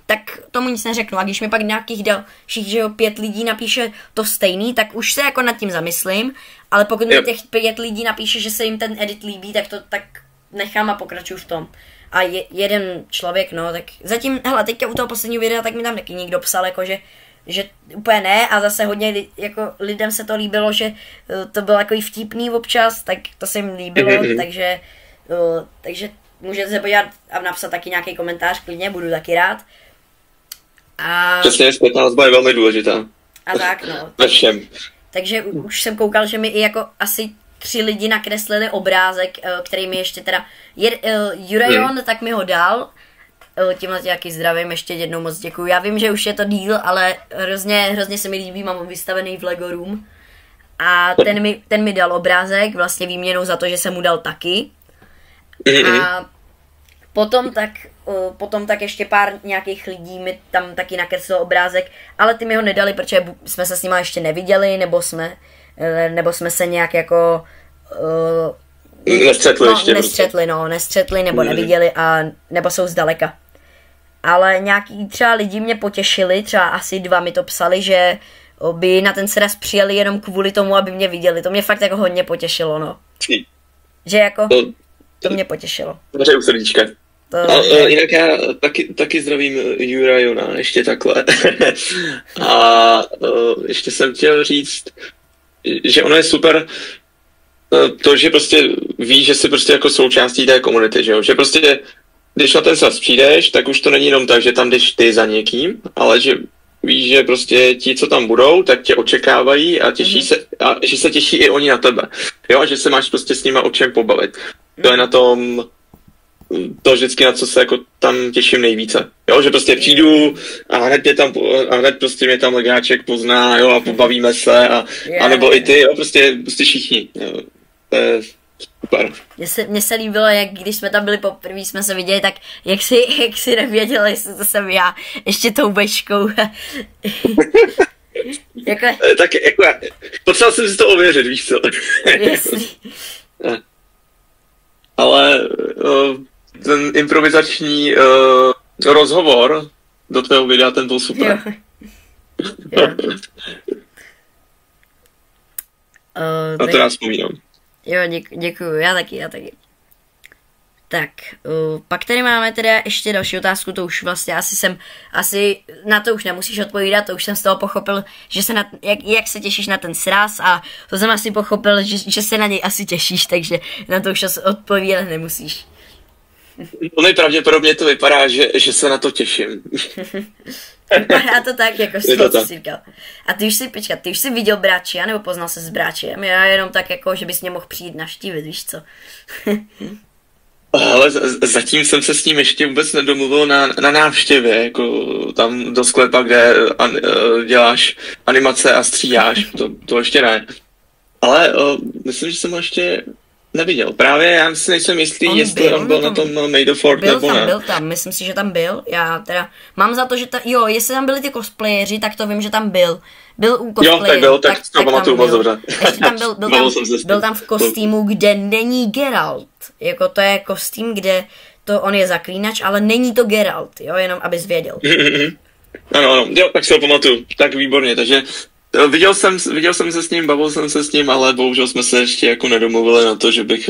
Speaker 1: tak tomu nic neřeknu. A když mi pak nějakých dalších, že jo, 5 lidí napíše to stejný, tak už se jako nad tím zamyslím, ale pokud mi těch 5 lidí napíše, že se jim ten edit líbí, tak to tak nechám a pokračuju v tom. A jeden člověk, no, tak zatím, hele, teďka u toho posledního videa, tak mi tam taky někdo psal, jako, že úplně ne a zase hodně jako lidem se to líbilo, že to bylo jako i vtipný občas, tak to se jim líbilo, takže můžete se podívat a napsat taky nějaký komentář, klidně, budu taky rád. A...
Speaker 2: Přesně, zpětná vazba je velmi důležitá.
Speaker 1: A tak, no.
Speaker 2: Ve všem.
Speaker 1: Takže už jsem koukal, že mi i jako asi 3 lidi nakreslili obrázek, který mi ještě teda Jurajon, tak mi ho dal. Tímhle tě jaký zdravím, ještě jednou moc děkuju. Já vím, že už je to díl, ale hrozně se mi líbí, mám ho vystavený v Lego Room. A ten mi dal obrázek, vlastně výměnou za to, že jsem mu dal taky. A potom tak ještě pár nějakých lidí mi tam taky nakreslil obrázek, ale ty mi ho nedali, protože jsme se s nima ještě neviděli, nebo jsme se nějak jako... nestřetli, nebo neviděli, nebo jsou zdaleka. Ale nějaký třeba lidi mě potěšili, třeba asi 2 mi to psali, že by na ten sraz přijeli jenom kvůli tomu, aby mě viděli. To mě fakt jako hodně potěšilo, no. Že jako, to mě potěšilo.
Speaker 2: Přeju srdíčka. Jinak já taky zdravím Jurajona, ještě takhle. A ještě jsem chtěl říct, že ono je super to, že prostě víš, že jsi prostě jako součástí té komunity, že jo? Že prostě, když na ten sraz přijdeš, tak už to není jenom tak, že tam jdeš ty za někým, ale že víš, že prostě ti, co tam budou, tak tě očekávají a těší se, a že se těší i oni na tebe. Jo, a že se máš prostě s nima o čem pobavit. To je na tom, to vždycky, na co se jako tam těším nejvíce. Jo, že prostě přijdu a hned prostě mě tam legáček pozná, jo, a pobavíme se a nebo i ty, jo, prostě všichni. Jo. To je super.
Speaker 1: Mně se líbilo, jak když jsme tam byli poprvé, jsme se viděli, tak jak si nevěděl, jestli to jsem já, ještě tou bečkou.
Speaker 2: Tak jako potřeboval jsem si to ověřit, víš co. Ale ten improvizační rozhovor do tvého videa, ten byl super.
Speaker 1: Jo.
Speaker 2: Na to já vzpomínám.
Speaker 1: Jo, děkuju, já taky. Tak, pak tady máme teda ještě další otázku, to už vlastně asi na to už nemusíš odpovídat, to už jsem z toho pochopil, že se jak se těšíš na ten sraz a to jsem asi pochopil, že se na něj asi těšíš, takže na to už odpovídat nemusíš.
Speaker 2: No nejpravděpodobně to vypadá, že se na to těším.
Speaker 1: Vypadá to tak, jako z toho, co jsi říkal. A ty už jsi viděl Bráčia, nebo poznal se s Bráčiem? Já jenom tak jako, že bys mě mohl přijít navštívit, víš co?
Speaker 2: Ale zatím jsem se s ním ještě vůbec nedomluvil na návštěvě, jako tam do sklepa, kde děláš animace a stříháš, to ještě ne. Ale myslím, že jsem ho ještě neviděl. Právě já si nejsem jistý, jestli on byl na tom Made of Fort nebo ne.
Speaker 1: Byl tam, myslím si, že tam byl. Já teda mám za to, že jestli tam byli ty cosplayeri, tak to vím, že tam byl. Byl u cosplayerů.
Speaker 2: Jo, tak to pamatuju moc dobře.
Speaker 1: Byl tam v kostýmu, kde není Geralt. Jako to je kostým, kde on je zaklínač, ale není to Geralt, jo, jenom abys věděl.
Speaker 2: Ano, jo, tak si ho pamatuju. Tak výborně, takže viděl jsem se s ním, bavil jsem se s ním, ale bohužel jsme se ještě jako nedomluvili na to, že bych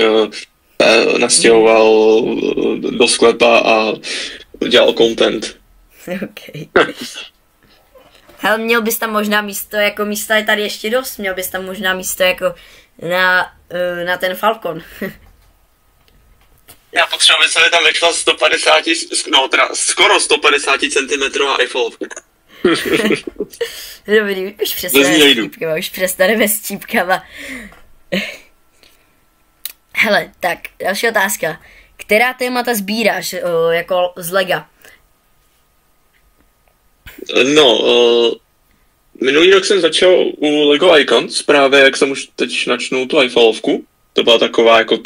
Speaker 2: nastěhoval do sklepa a dělal content.
Speaker 1: Okay. Hele, měl bys tam možná místo, jako místa je tady ještě dost, měl bys tam možná místo jako na ten Falcon.
Speaker 2: Já potřebuji, aby se mi tam vešla 150, no teda skoro 150 cm iPhoneovka.
Speaker 1: Dobrý, už přestaneme s čípkama. Hele, tak, další otázka. Která témata sbíráš jako z Lega?
Speaker 2: No, minulý rok jsem začal u Lego Icons, právě jak jsem už teď načnul tu iPhoneovku. To byla taková jako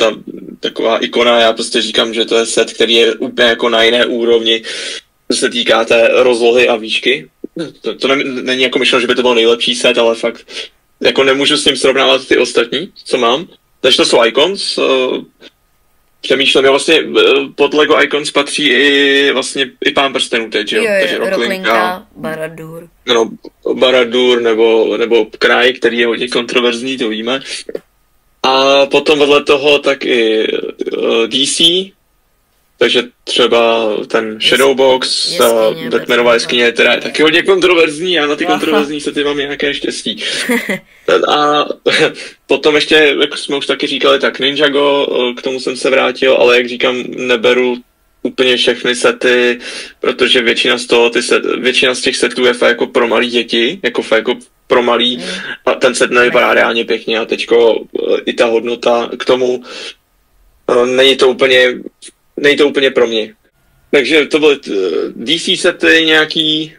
Speaker 2: taková ikona, já prostě říkám, že to je set, který je úplně jako na jiné úrovni, co se týká té rozlohy a výšky. To není jako myšleno, že by to byl nejlepší set, ale fakt jako nemůžu s ním srovnávat ty ostatní, co mám. Takže to jsou Icons. Přemýšlím, vlastně pod Lego Icons patří i Pán prstenů teď, jo? Takže
Speaker 1: Rocklinka, Baradur.
Speaker 2: No, Baradur nebo Kraj, který je hodně kontroverzní, to víme. A potom vedle toho tak i DC, takže třeba ten Shadowbox, Batmanova jeskyně, která je taky hodně kontroverzní, já na ty kontroverzní sety mám nějaké štěstí. A potom ještě, jak jsme už taky říkali, tak Ninjago, k tomu jsem se vrátil, ale jak říkám, neberu úplně všechny sety, protože většina z těch setů je fakt jako pro malý děti, jako fakt jako pro malý, a ten set nevypadá reálně pěkně a teďko i ta hodnota k tomu není to úplně pro mě. Takže to byly DC sety, nějaký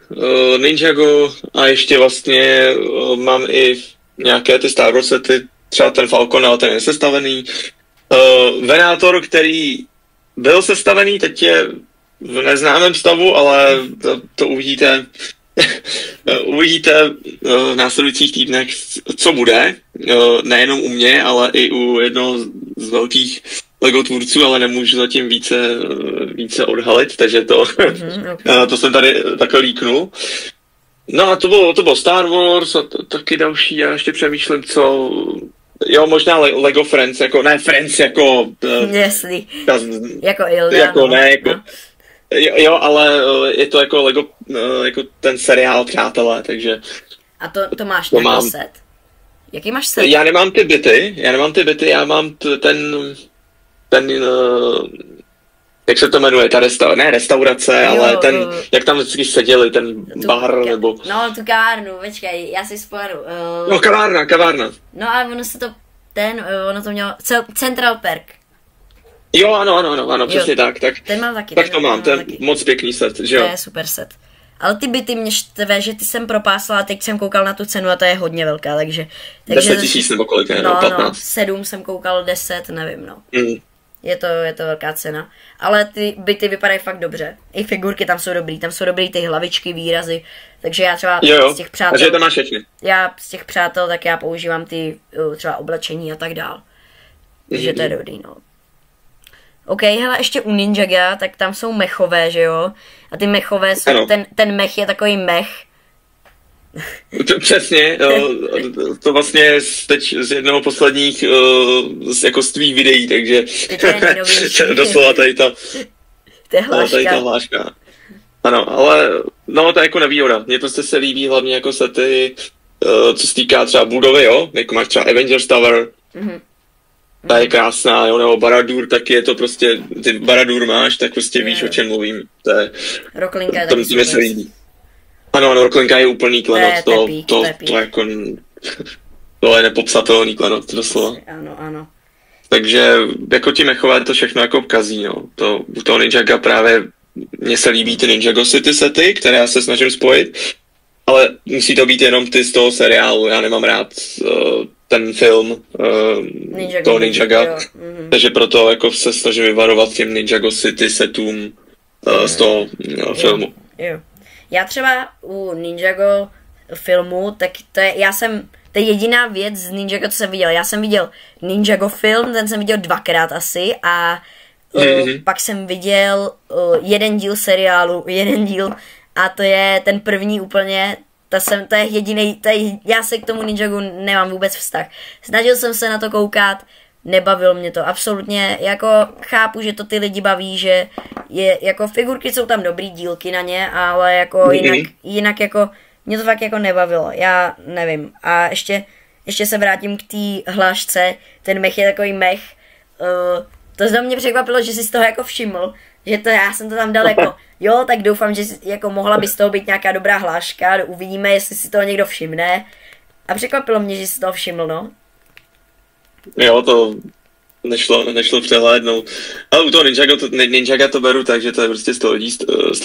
Speaker 2: Ninjago a ještě vlastně mám i nějaké ty Star Wars sety, třeba ten Falcon, ale ten je sestavený. Venátor, který byl sestavený, teď je v neznámém stavu, ale to uvidíte v následujících týdnech, co bude. Nejenom u mě, ale i u jednoho z velkých Lego tvůrců, ale nemůžu zatím více odhalit, takže to jsem tady takhle líknul. No a to bylo Star Wars a taky další, já ještě přemýšlím, co... Jo, možná Lego Friends, jako, ne Friends, jako...
Speaker 1: Jasný, jako Ilda.
Speaker 2: Jako, no. Ne, jako... No. Jo, ale je to jako Lego, jako ten seriál Přátelé, takže...
Speaker 1: A to máš nějaký set? Jaký máš set?
Speaker 2: Já nemám ty byty, já mám ten jak se to jmenuje, ta restaurace, ale jak tam vždycky seděli, ten bar, nebo...
Speaker 1: No, tu kavárnu, počkej, já si vzpomenu.
Speaker 2: No, kavárna.
Speaker 1: No a ono to mělo, Central Park.
Speaker 2: Jo, ano, přesně tak.
Speaker 1: Ten mám taky.
Speaker 2: Tak to mám, to je moc pěkný set, že jo?
Speaker 1: To je super set. Ale ty byty mě štve, že ty jsem propásla a teď jsem koukal na tu cenu a to je hodně velká, takže
Speaker 2: 10 000 nebo kolik je, 15.
Speaker 1: No, 7 jsem koukal, 10, nevím, no. Je to velká cena. Ale ty byty vypadají fakt dobře. I figurky tam jsou dobrý ty hlavičky, výrazy. Takže já třeba z těch přátel...
Speaker 2: Takže to máš všechny.
Speaker 1: Já z těch přátel, tak já používám ty třeba oblečení a tak dál. Takže to je dobrý, no. OK, hele, ještě u Ninjaga, tak tam jsou mechové, že jo? A ty mechové jsou, ten mech je takový mech.
Speaker 2: Přesně, to vlastně teď z jednoho posledních jako z tvých videí, takže doslova tady ta hláška. Ano, ale no, to je jako nevýhoda. Mně prostě se líbí hlavně jako sety, co se týká třeba budovy, jo? Jako máš třeba Avengers Tower, ta je krásná, jo, nebo Baradur, tak je to prostě, ty Baradur máš, tak prostě víš, o čem mluvím.
Speaker 1: Rocklinka je taky
Speaker 2: super. Se líbí. Ano, Rocklinka je úplný klenot, to jako, to je nepopsatelný klenot, doslova.
Speaker 1: Ano.
Speaker 2: Takže jako ti mechové to všechno jako kazí, no. U toho Ninjaga právě mně se líbí ty Ninjago City sety, které já se snažím spojit, ale musí to být jenom ty z toho seriálu, já nemám rád ten film toho Ninjaga, takže proto jako se snažím vyvarovat těm Ninjago City setům z toho filmu.
Speaker 1: Jo. Já třeba u Ninjago filmu, tak to je jediná věc z Ninjago, co jsem viděl. Já jsem viděl Ninjago film, ten jsem viděl 2krát asi a pak jsem viděl jeden díl a to je ten první úplně, to je jediný, já se k tomu Ninjagu nemám vůbec vztah. Snažil jsem se na to koukat, nebavil mě to absolutně, jako chápu, že to ty lidi baví, že je, jako figurky jsou tam dobrý dílky na ně, ale jako jinak jako mě to fakt jako nebavilo, já nevím. A ještě se vrátím k té hlášce, ten mech je takový mech, to zde mě překvapilo, že jsi z toho jako všiml, že to já jsem to tam dal jako, jo, tak doufám, že jako mohla by z toho být nějaká dobrá hláška, uvidíme, jestli si toho někdo všimne. A překvapilo mě, že jsi toho všiml, no.
Speaker 2: Jo, to nešlo přehlédnout. Ale u toho Ninjaga to beru tak, že to je prostě 100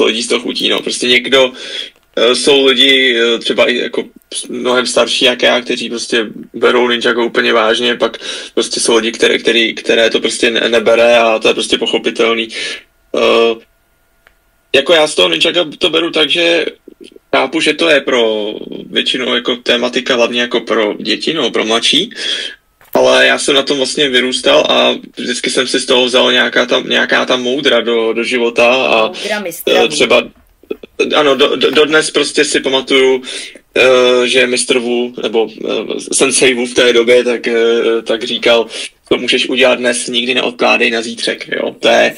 Speaker 2: lidí z toho chutí, no. Prostě někdo, jsou lidi třeba i jako mnohem starší jak já, kteří prostě berou Ninjago úplně vážně, pak prostě jsou lidi, které to prostě nebere a to je prostě pochopitelný. Jako já z toho Ninjaga to beru tak, že chápu, že to je pro většinu jako tématika hlavně jako pro děti, no pro mladší, ale já jsem na tom vlastně vyrůstal a vždycky jsem si z toho vzal nějaká ta moudra do života a třeba ano, dodnes prostě si pamatuju, že Mr. Wu, nebo Sensei Wu v té době, tak říkal, to můžeš udělat dnes, nikdy neodkládej na zítřek, jo, to je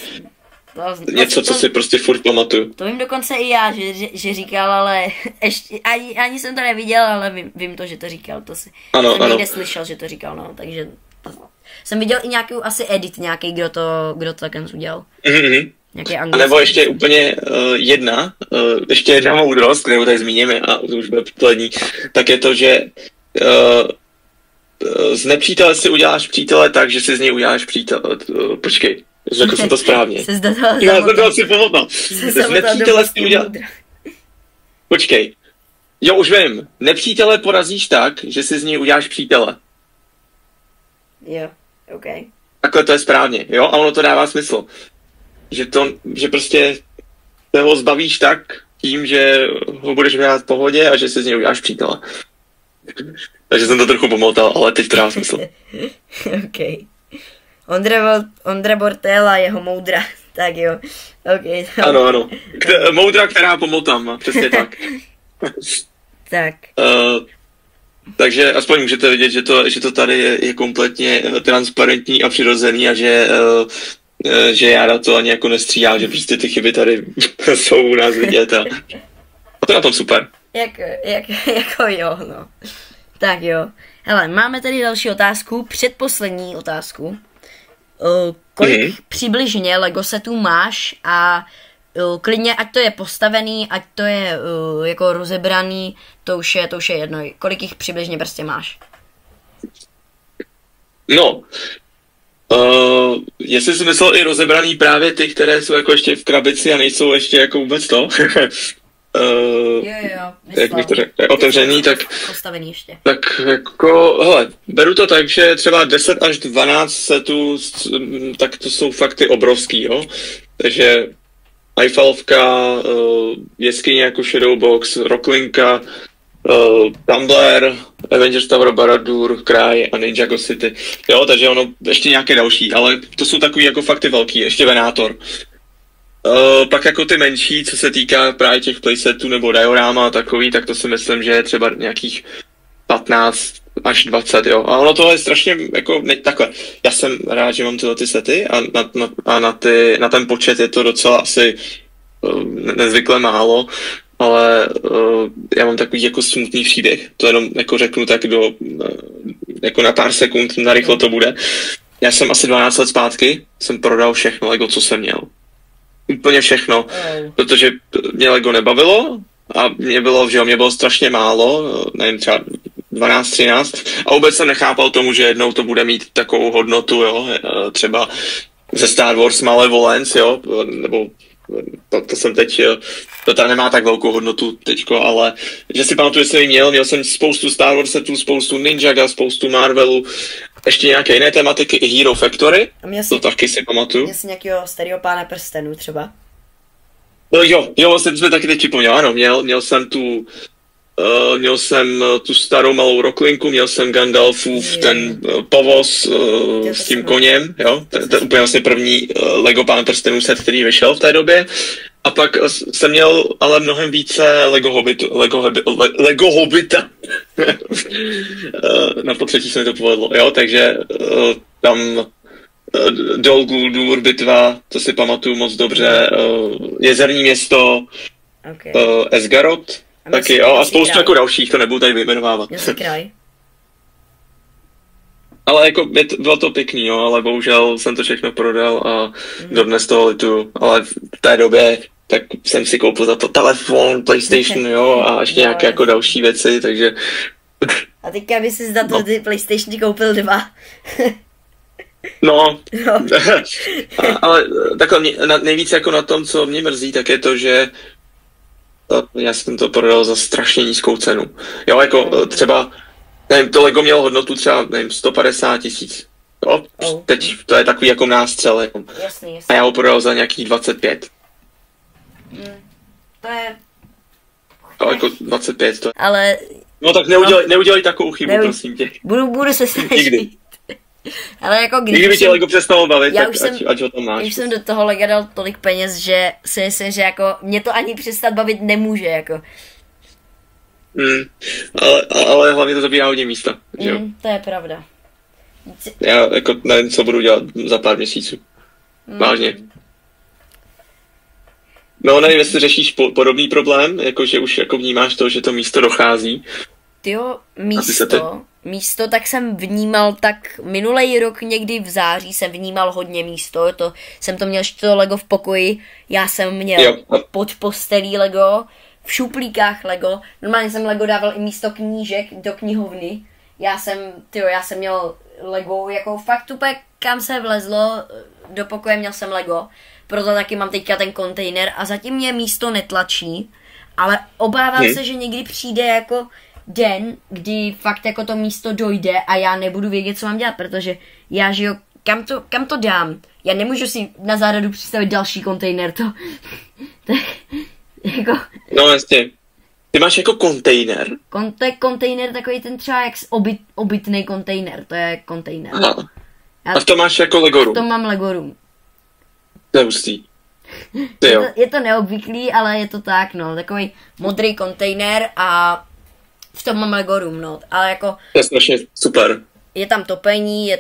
Speaker 2: něco, co si prostě furt pamatuju.
Speaker 1: To vím dokonce i já, že říkal, ale ještě, ani jsem to neviděl, ale vím to, že to říkal, to jsem někde slyšel, že to říkal, no, takže jsem viděl i nějakou asi edit nějaký, kdo to takhle udělal.
Speaker 2: Mm-hmm. A nebo ještě úplně ještě jedna moudrost, kterou tady zmíníme a to už bude poslední, tak je to, že z nepřítele si uděláš přítele tak, že si z něj uděláš přítele. Počkej, řekl jsem to správně. Já jsem to asi pomohl. Z nepřítele si uděláš... Počkej. Jo, už vím. Nepřítele porazíš tak, že si z něj uděláš přítele.
Speaker 1: Jo, OK.
Speaker 2: Takhle to je správně, jo? A ono to dává smysl. Že prostě se ho zbavíš tak tím, že ho budeš hrát v pohodě a že si z něj uděláš přítele. Takže jsem to trochu pomotal, ale teď to dá smysl.
Speaker 1: OK. Ondra Bortela, jeho moudra. Tak jo. OK.
Speaker 2: Ano. Moudra, která pomotám, přesně tak.
Speaker 1: Tak.
Speaker 2: Takže aspoň můžete vidět, že to tady je kompletně transparentní a přirozený a že Jára to ani jako nestříhá, že prostě ty chyby tady jsou u nás vidět a to je na tom super.
Speaker 1: Jako jo, no. Tak jo. Hele, máme tady další otázku, předposlední otázku. Kolik přibližně Lego setů máš a klidně, ať to je postavený, ať to je jako rozebraný, to už je jedno. Kolik jich přibližně prostě máš?
Speaker 2: No, jestli jsi myslel i rozebraný právě ty, které jsou jako ještě v krabici a nejsou ještě jako vůbec to, jak bych to řekl, otevřený, tak
Speaker 1: postavený ještě.
Speaker 2: Tak jako, hele, beru to tak, že třeba 10 až 12 setů, tak to jsou fakt ty obrovský, jo, takže Eiffelovka, jeskyně jako Shadowbox, Rocklinka, Tumbler, Avengers Tower of Barad-dûr, Kraj a Ninjago City. Jo, takže ono ještě nějaké další, ale to jsou takový jako fakt ty velký, ještě Venátor. Pak jako ty menší, co se týká právě těch playsetů nebo diorama a takový, tak to si myslím, že je třeba nějakých 15 až 20, jo. A ono to je strašně jako, takhle, já jsem rád, že mám tyhle ty sety a na ten počet je to docela asi nezvykle málo, ale já mám takový jako smutný příběh, to jenom jako řeknu tak jako na pár sekund, narychlo to bude. Já jsem asi 12 let zpátky, jsem prodal všechno Lego, co jsem měl. Úplně všechno, protože mě Lego nebavilo a mě bylo strašně málo, nevím, třeba 12, 13 a vůbec jsem nechápal tomu, že jednou to bude mít takovou hodnotu, jo, třeba ze Star Wars Malevolence, jo, nebo to jsem teď, to tam nemá tak velkou hodnotu teďko, ale že si pamatuju, že jsem měl jsem spoustu Star Wars setů, spoustu Ninjaga, spoustu Marvelu, ještě nějaké jiné tematiky, i Hero Factory, to taky si pamatuju.
Speaker 1: Měl jsi nějakého starého Pána prstenů třeba?
Speaker 2: Jo, jsme taky teď připomněl, ano, měl jsem tu starou malou Rocklinku, měl jsem Gandalfův ten povoz s tím koněm, jo, to je úplně vlastně první Lego Pán prstenů set, který vyšel v té době. A pak jsem měl ale mnohem více Lego Hobbita. Na potřetí se mi to povedlo, jo, takže tam Dol Guldur bitva, to si pamatuju moc dobře, Jezerní město, okay. Esgaroth, Taky, jo, a spoustu jako dalších, to nebudu tady vyjmenovávat.
Speaker 1: Měl jsi kraj.
Speaker 2: Ale jako bylo to pěkný, jo, ale bohužel jsem to všechno prodal a dodnes toho lituju. Ale v té době tak jsem si koupil za to telefon, PlayStation, jo, a ještě nějaké jako další věci, takže...
Speaker 1: A teďka by si za to ty PlayStation koupil 2.
Speaker 2: No. Ale takhle nejvíc jako na tom, co mě mrzí, tak je to, že já jsem to prodal za strašně nízkou cenu. Jo, jako třeba, nevím, to Lego mělo hodnotu třeba, nevím, 150 000. Jo, teď to je takový jako nástřel. Jako.
Speaker 1: Jasný.
Speaker 2: A já ho prodal za nějakých 25.
Speaker 1: To je...
Speaker 2: Jo, jako 25 to je.
Speaker 1: Ale...
Speaker 2: No tak neudělej takovou chybu, prosím tě.
Speaker 1: Budu se snažit.
Speaker 2: Nikdy.
Speaker 1: Ale jako
Speaker 2: když by tě Lego přestalo bavit, tak ať ho tam máš.
Speaker 1: Já už jsem do toho Lega dal tolik peněz, že si myslím, že jako mě to ani přestat bavit nemůže, jako.
Speaker 2: Ale hlavně to zabírá hodně místa, že jo?
Speaker 1: To je pravda.
Speaker 2: Já jako nevím, co budu dělat za pár měsíců. Vážně. No, nevím, jestli řešíš podobný problém, jako že už jako vnímáš to, že to místo dochází.
Speaker 1: Tyjo, místo, tak jsem vnímal, tak minulej rok někdy v září jsem vnímal hodně místo, jsem to měl ještě to Lego v pokoji, já jsem měl pod postelí Lego, v šuplíkách Lego, normálně jsem Lego dával i místo knížek do knihovny, já jsem měl Lego, jako fakt úplně kam se vlezlo, do pokoje měl jsem Lego, proto taky mám teďka ten kontejner a zatím mě místo netlačí, ale obávám se, že někdy přijde jako den, kdy fakt jako to místo dojde a já nebudu vědět, co mám dělat, protože já žiju, kam to dám? Já nemůžu si na záhradu představit další kontejner, to jako...
Speaker 2: No jasně. Ty máš jako kontejner?
Speaker 1: To je kontejner takový ten třeba jak obytný kontejner, to je kontejner.
Speaker 2: A v tom máš jako Lego room?
Speaker 1: V tom mám Lego room.
Speaker 2: To je hustý.
Speaker 1: Je to neobvyklý, ale je to tak, no, takový modrý kontejner a v tom mám Lego room, no, ale jako...
Speaker 2: To je strašně super.
Speaker 1: Je tam topení,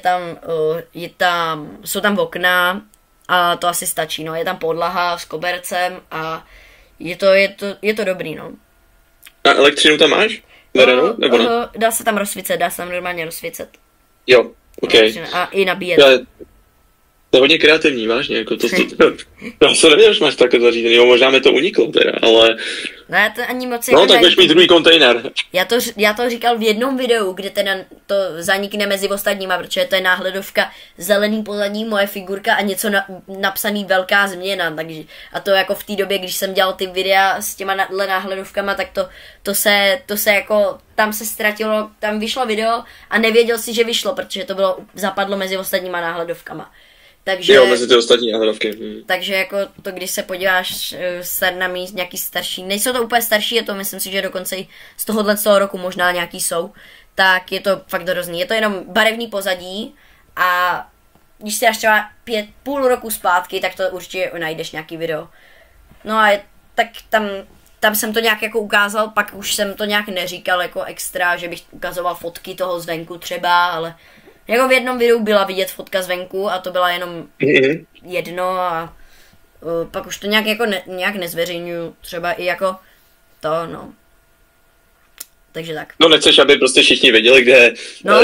Speaker 1: jsou tam okna a to asi stačí, no, je tam podlaha s kobercem a je to dobrý, no.
Speaker 2: A elektřinu tam máš? Vedenou, nebo ne?
Speaker 1: Dá se tam normálně rozsvícet.
Speaker 2: Jo, ok.
Speaker 1: A i nabíjet.
Speaker 2: To je hodně kreativní, vážně, jako to já jsem nevěděl, že máš takhle zařízený, jo, možná mi to uniklo teda, ale...
Speaker 1: Ne, to ani moc...
Speaker 2: No, tak budeš mít druhý kontejner.
Speaker 1: Já to říkal v jednom videu, kde teda to zanikne mezi ostatníma, protože to je náhledovka, zelený pozadí, moje figurka a něco napsaný velká změna, takže... A to jako v té době, když jsem dělal ty videa s těma náhledovkama, tak to se jako... Tam se ztratilo, tam vyšlo video a nevěděl si, že vyšlo, protože to zapadlo mezi ostatníma náhledovkama. Takže,
Speaker 2: jo, mezi ty ostatní náhledovky.
Speaker 1: Takže jako to, když se podíváš na míst nějaký starší, nejsou to úplně starší, je to, myslím si, že dokonce i z toho roku možná nějaký jsou, tak je to fakt hrozný. Je to jenom barevný pozadí a když si dáš třeba půl roku zpátky, tak to určitě najdeš nějaký video. No a tak tam jsem to nějak jako ukázal, pak už jsem to nějak neříkal jako extra, že bych ukazoval fotky toho zvenku třeba, ale jako v jednom videu byla vidět fotka zvenku a to byla jenom jedno a pak už to nějak jako nějak nezveřejňuju, třeba i jako to, no. Takže tak.
Speaker 2: No nechceš, aby prostě všichni věděli,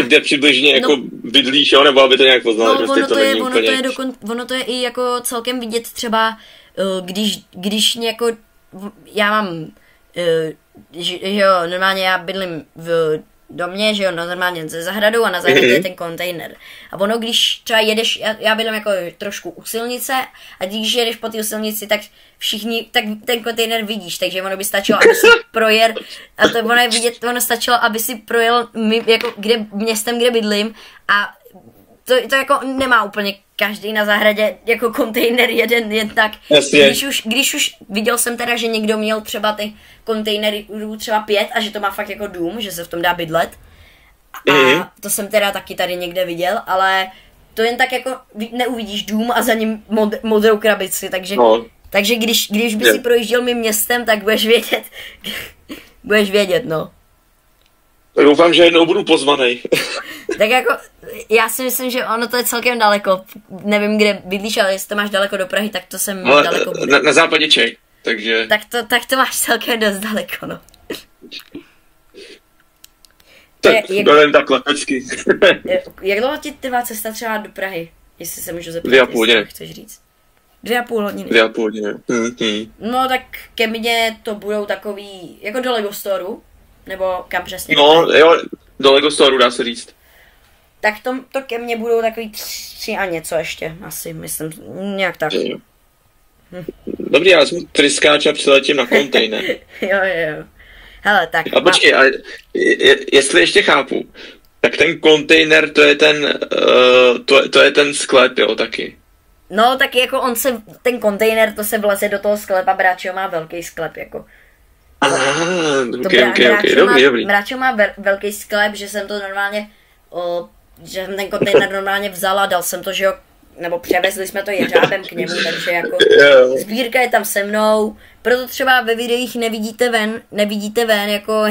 Speaker 2: kde přibližně jako bydlíš, jo, nebo aby to nějak poznali,
Speaker 1: no,
Speaker 2: prostě to není úplně...
Speaker 1: Ono to je i jako celkem vidět třeba, když jako, já mám, že jo, normálně já bydlím v domě, že jo, normálně ze zahradou a na zahradě je ten kontejner. A ono, když třeba jedeš, já bydlím jako trošku u silnice a když jedeš po té silnici, tak tak ten kontejner vidíš, takže ono by stačilo, aby si projel, a to ono je vidět, ono stačilo, aby si projel jako městem, kde bydlím a to jako nemá úplně každý na zahradě jako kontejner jen tak. Když už viděl jsem teda, že někdo měl třeba ty kontejnery třeba 5 a že to má fakt jako dům, že se v tom dá bydlet. A to jsem teda taky tady někde viděl, ale to jen tak jako neuvidíš dům a za ním modrou krabici, takže když by si projížděl mým městem, tak budeš vědět, no.
Speaker 2: Tak doufám, že jednou budu pozvanej.
Speaker 1: Tak jako, já si myslím, že ono to je celkem daleko. Nevím, kde bydlíš, ale jestli to máš daleko do Prahy, tak to jsem daleko budu.
Speaker 2: Na západě Čech, takže...
Speaker 1: Tak to máš celkem dost daleko, no.
Speaker 2: Tak, nevím, tak letecky.
Speaker 1: Jak dlouho ti trvá cesta třeba do Prahy? Jestli se můžu zeptat,
Speaker 2: 2,5 hodiny.
Speaker 1: Chceš říct. 2,5 hodiny.
Speaker 2: 2,5 hodiny.
Speaker 1: No tak ke mně to budou takový, jako do Lego Storeu, nebo kam přesně?
Speaker 2: No jo, do Lego Storeu dá se říct.
Speaker 1: Tak to ke mně budou takový 3 a něco ještě, asi, myslím, nějak tak.
Speaker 2: Dobrý, já vezmu tryskáč a přiletím na kontejner.
Speaker 1: jo. Hele, tak.
Speaker 2: A počkej, ale jestli ještě chápu, tak ten kontejner, to je ten sklep, jo, taky.
Speaker 1: No, tak jako ten kontejner, to se vleze do toho sklepa, Bráčo má velký sklep, jako.
Speaker 2: Okay, dobrý.
Speaker 1: Bráčo má velký sklep, že jsem to normálně, že jsem ten kontejner normálně vzal a dal jsem to, že jo, nebo převezli jsme to jeřábem k němu, takže jako sbírka je tam se mnou, proto třeba ve videích nevidíte ven, jako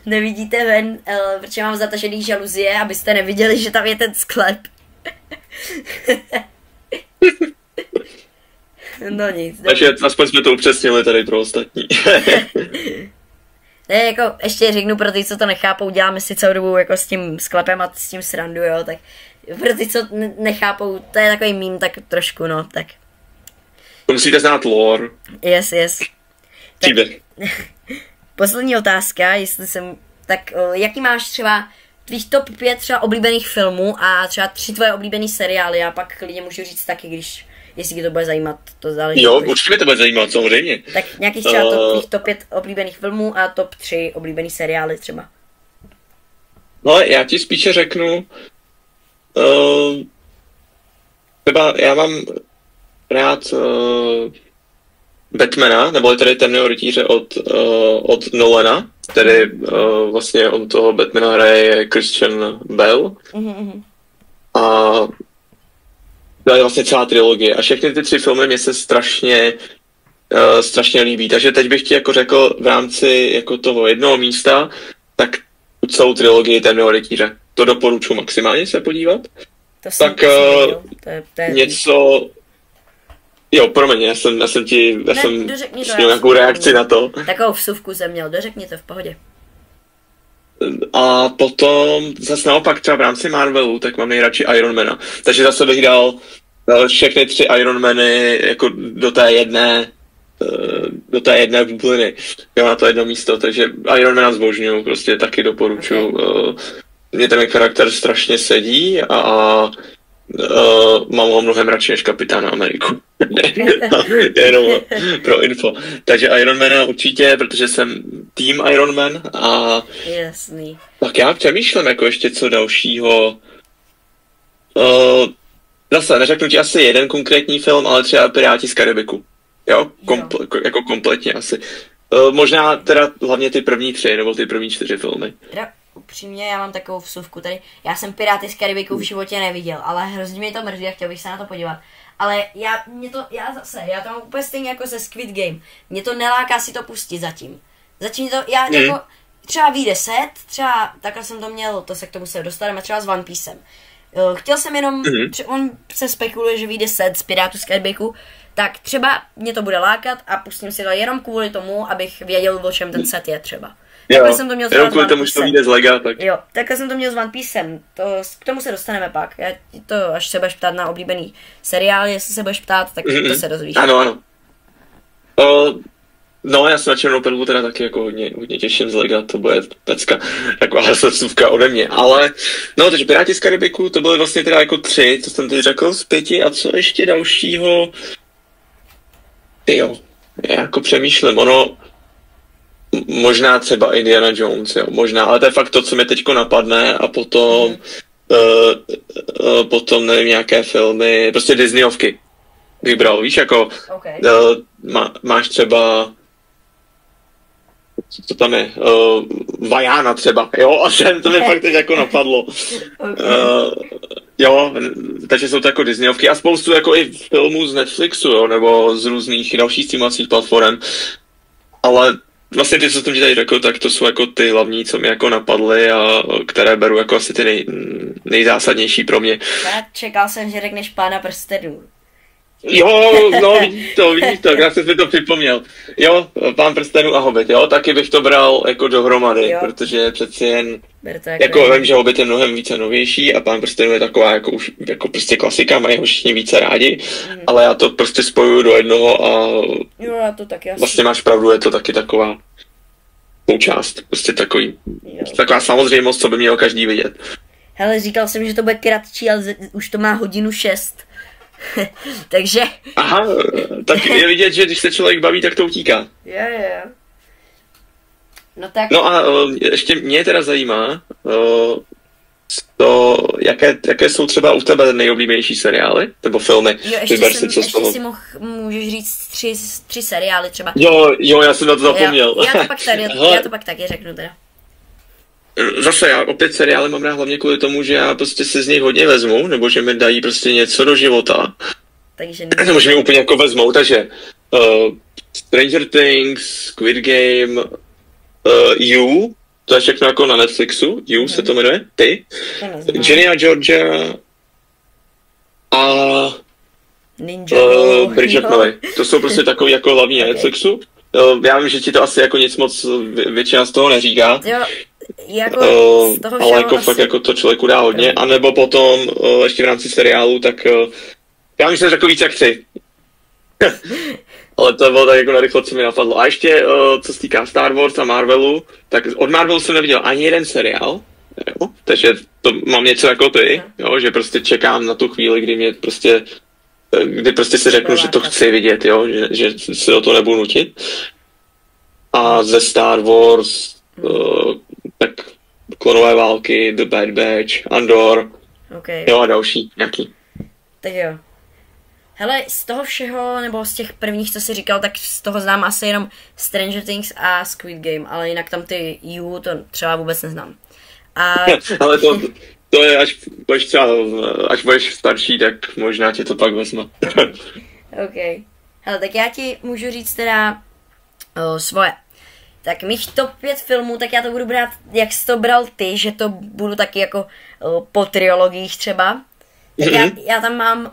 Speaker 1: nevidíte ven, protože mám zatažený žaluzie, abyste neviděli, že tam je ten sklep. No nic.
Speaker 2: Takže aspoň jsme to upřesnili tady pro ostatní.
Speaker 1: Ne, jako ještě řeknu pro ty, co to nechápou, děláme si celou dobu jako s tím sklepem a s tím srandu, jo, tak pro ty, co nechápou, to je takový mím, tak trošku, no, tak.
Speaker 2: To musíte znát lore.
Speaker 1: Yes. Tak,
Speaker 2: poslední
Speaker 1: otázka, jaký máš třeba tvých top 5 třeba oblíbených filmů a třeba 3 tvoje oblíbený seriály, a pak klidně můžu říct taky, jestli tě to bude zajímat, to záleží.
Speaker 2: Jo, určitě mě to bude zajímat, samozřejmě.
Speaker 1: Tak nějakých třeba tvých top 5 oblíbených filmů a top 3 oblíbený seriály třeba.
Speaker 2: No, já ti spíše řeknu, třeba já mám rád Batmana, nebo tady Temného rytíře od Nolana, tedy vlastně on toho Batmana hraje Christian Bale. A to je vlastně celá trilogie a všechny ty 3 filmy mě se strašně líbí, takže teď bych ti jako řekl v rámci jako toho jednoho místa, tak celou trilogii Temného rytíře. To doporučuji maximálně se podívat. Tak to je něco... Jo, promiň, já jsem měl nějakou reakci na to.
Speaker 1: Takovou vsuvku jsem měl, dořekni to v pohodě.
Speaker 2: A potom zase naopak třeba v rámci Marvelu, tak mám nejradši Ironmana. Takže zase bych dal všechny 3 Ironmany jako do té jedné bubliny. Jo, na to jedno místo, takže Ironmana zbožňuju, prostě taky doporučuji. Okay. Mně ten charakter strašně sedí a mám ho mnohem radši než Kapitána Ameriku. Jenom pro info. Takže Ironmana určitě, protože jsem tým Ironman a
Speaker 1: jasný.
Speaker 2: Tak já přemýšlím jako ještě co dalšího. Zase neřeknu ti asi jeden konkrétní film, ale třeba Piráti z Karibiku. Jo? Jako kompletně asi. Možná teda hlavně ty první 3 nebo ty první 4 filmy.
Speaker 1: Teda upřímně, já mám takovou vsuvku tady. Já jsem Piráty z Karibiku v životě neviděl, ale hrozně mě to mrzí a chtěl bych se na to podívat. Ale já to mám úplně stejně jako se Squid Game. Mě to neláká si to pustit zatím. Zatím to, jako, třeba vyjde set, třeba takhle jsem to měl, to se k tomu se dostaneme, třeba s One Piecem. Chtěl jsem jenom, on se spekuluje, že vyjde set z Pirátů z Karibiku, tak třeba mě to bude lákat a pustím si to jenom kvůli tomu, abych věděl, o čem ten set je třeba.
Speaker 2: Jo, jsem to měl jenom kvůli tomu, že to vyjde z Lega, tak...
Speaker 1: Jo, takhle jsem to měl s One Piecem, k tomu se dostaneme pak. Já to, až se budeš ptát na oblíbený seriál, jestli se budeš ptát, tak to se dozvíš.
Speaker 2: Ano. No, já se na Černou perlu teda taky jako hodně těším z Lega, to bude pecka, taková srdcovka ode mě, ale no, takže Piráti z Karibiku, to byly vlastně teda jako 3, co jsem teď řekl z 5, a co ještě dalšího, jo, já jako přemýšlím, ono, možná třeba Indiana Jones, jo, možná, ale to je fakt to, co mi teďko napadne a potom, potom nevím, nějaké filmy, prostě Disneyovky bych bral, víš, jako
Speaker 1: okay.
Speaker 2: Máš třeba co tam je, Vajana třeba, jo, a to mi fakt teď jako napadlo. Okay. Jo, takže jsou to jako Disneyovky a spoustu jako i filmů z Netflixu, jo, nebo z různých dalších streamovacích platform, ale vlastně ty, co jsem ti tady řekl, tak to jsou jako ty hlavní, co mi jako napadly a které beru jako asi ty nejzásadnější pro mě.
Speaker 1: Já čekal jsem, že řekneš Pána prstenů.
Speaker 2: Jo, no vidíš to, já jsem si to připomněl. Jo, Pán prstenů a Hobbit, jo, taky bych to bral jako dohromady,
Speaker 1: Jo.
Speaker 2: protože přeci jen,
Speaker 1: Berte
Speaker 2: jako vím, že Hobbit je mnohem více novější a Pán prstenů je taková jako už jako prostě klasika, mají ho všichni více rádi, ale já to prostě spojuju do jednoho a
Speaker 1: Jo, já to taky asi.
Speaker 2: vlastně máš pravdu, je to taky taková součást, prostě
Speaker 1: Jo.
Speaker 2: taková samozřejmost, co by měl každý vidět.
Speaker 1: Hele, říkal jsem, že to bude kratší, ale už to má 1:06. Takže...
Speaker 2: Aha, tak je vidět, že když se člověk baví, tak to utíká.
Speaker 1: Jo. No tak...
Speaker 2: No a ještě mě teda zajímá, jaké jsou třeba u tebe nejoblíbenější seriály nebo filmy?
Speaker 1: Jo, ještě si můžeš říct tři seriály třeba.
Speaker 2: Jo, já jsem na to zapomněl.
Speaker 1: Já to pak taky řeknu teda.
Speaker 2: Zase já opět seriály mám rád hlavně kvůli tomu, že já prostě si z nich hodně vezmu, nebo že mi dají prostě něco do života.
Speaker 1: Takže
Speaker 2: Nebo že mi úplně jako vezmou, takže Stranger Things, Squid Game, You, to je všechno jako na Netflixu, You se to jmenuje, ty, Jenny a Georgia a Bridget Malley. To jsou prostě takový jako hlavní na Netflixu. Já vím, že ti to asi jako nic moc většina z toho neříká.
Speaker 1: Jo, jako z toho
Speaker 2: ale jako
Speaker 1: asi...
Speaker 2: fakt jako to člověku dá hodně. A nebo potom ještě v rámci seriálu, tak já myslím, že řekl víc jak 3. Ale to bylo tak jako narychlo, co mi napadlo. A ještě, co se týká Star Wars a Marvelu, tak od Marvelu jsem neviděl ani jeden seriál, jo? Takže to mám něco jako ty, jo? Že prostě čekám na tu chvíli, kdy prostě si řeknu, že to chci vidět, jo? Že se do toho nebudu nutit. A ze Star Wars, tak Klonové války, The Bad Batch, Andor, jo a další nějaký.
Speaker 1: Tak jo. Hele, z toho všeho, nebo z těch prvních, co jsi říkal, tak z toho znám asi jenom Stranger Things a Squid Game, ale jinak tam ty You to třeba vůbec neznám.
Speaker 2: Ale to je, až budeš starší, tak možná tě to pak vezme.
Speaker 1: OK. Hele, tak já ti můžu říct teda svoje. Tak mých top 5 filmů, tak já to budu brát, jak jsi to bral ty, že to budu taky jako po triologiích třeba. Tak já tam mám,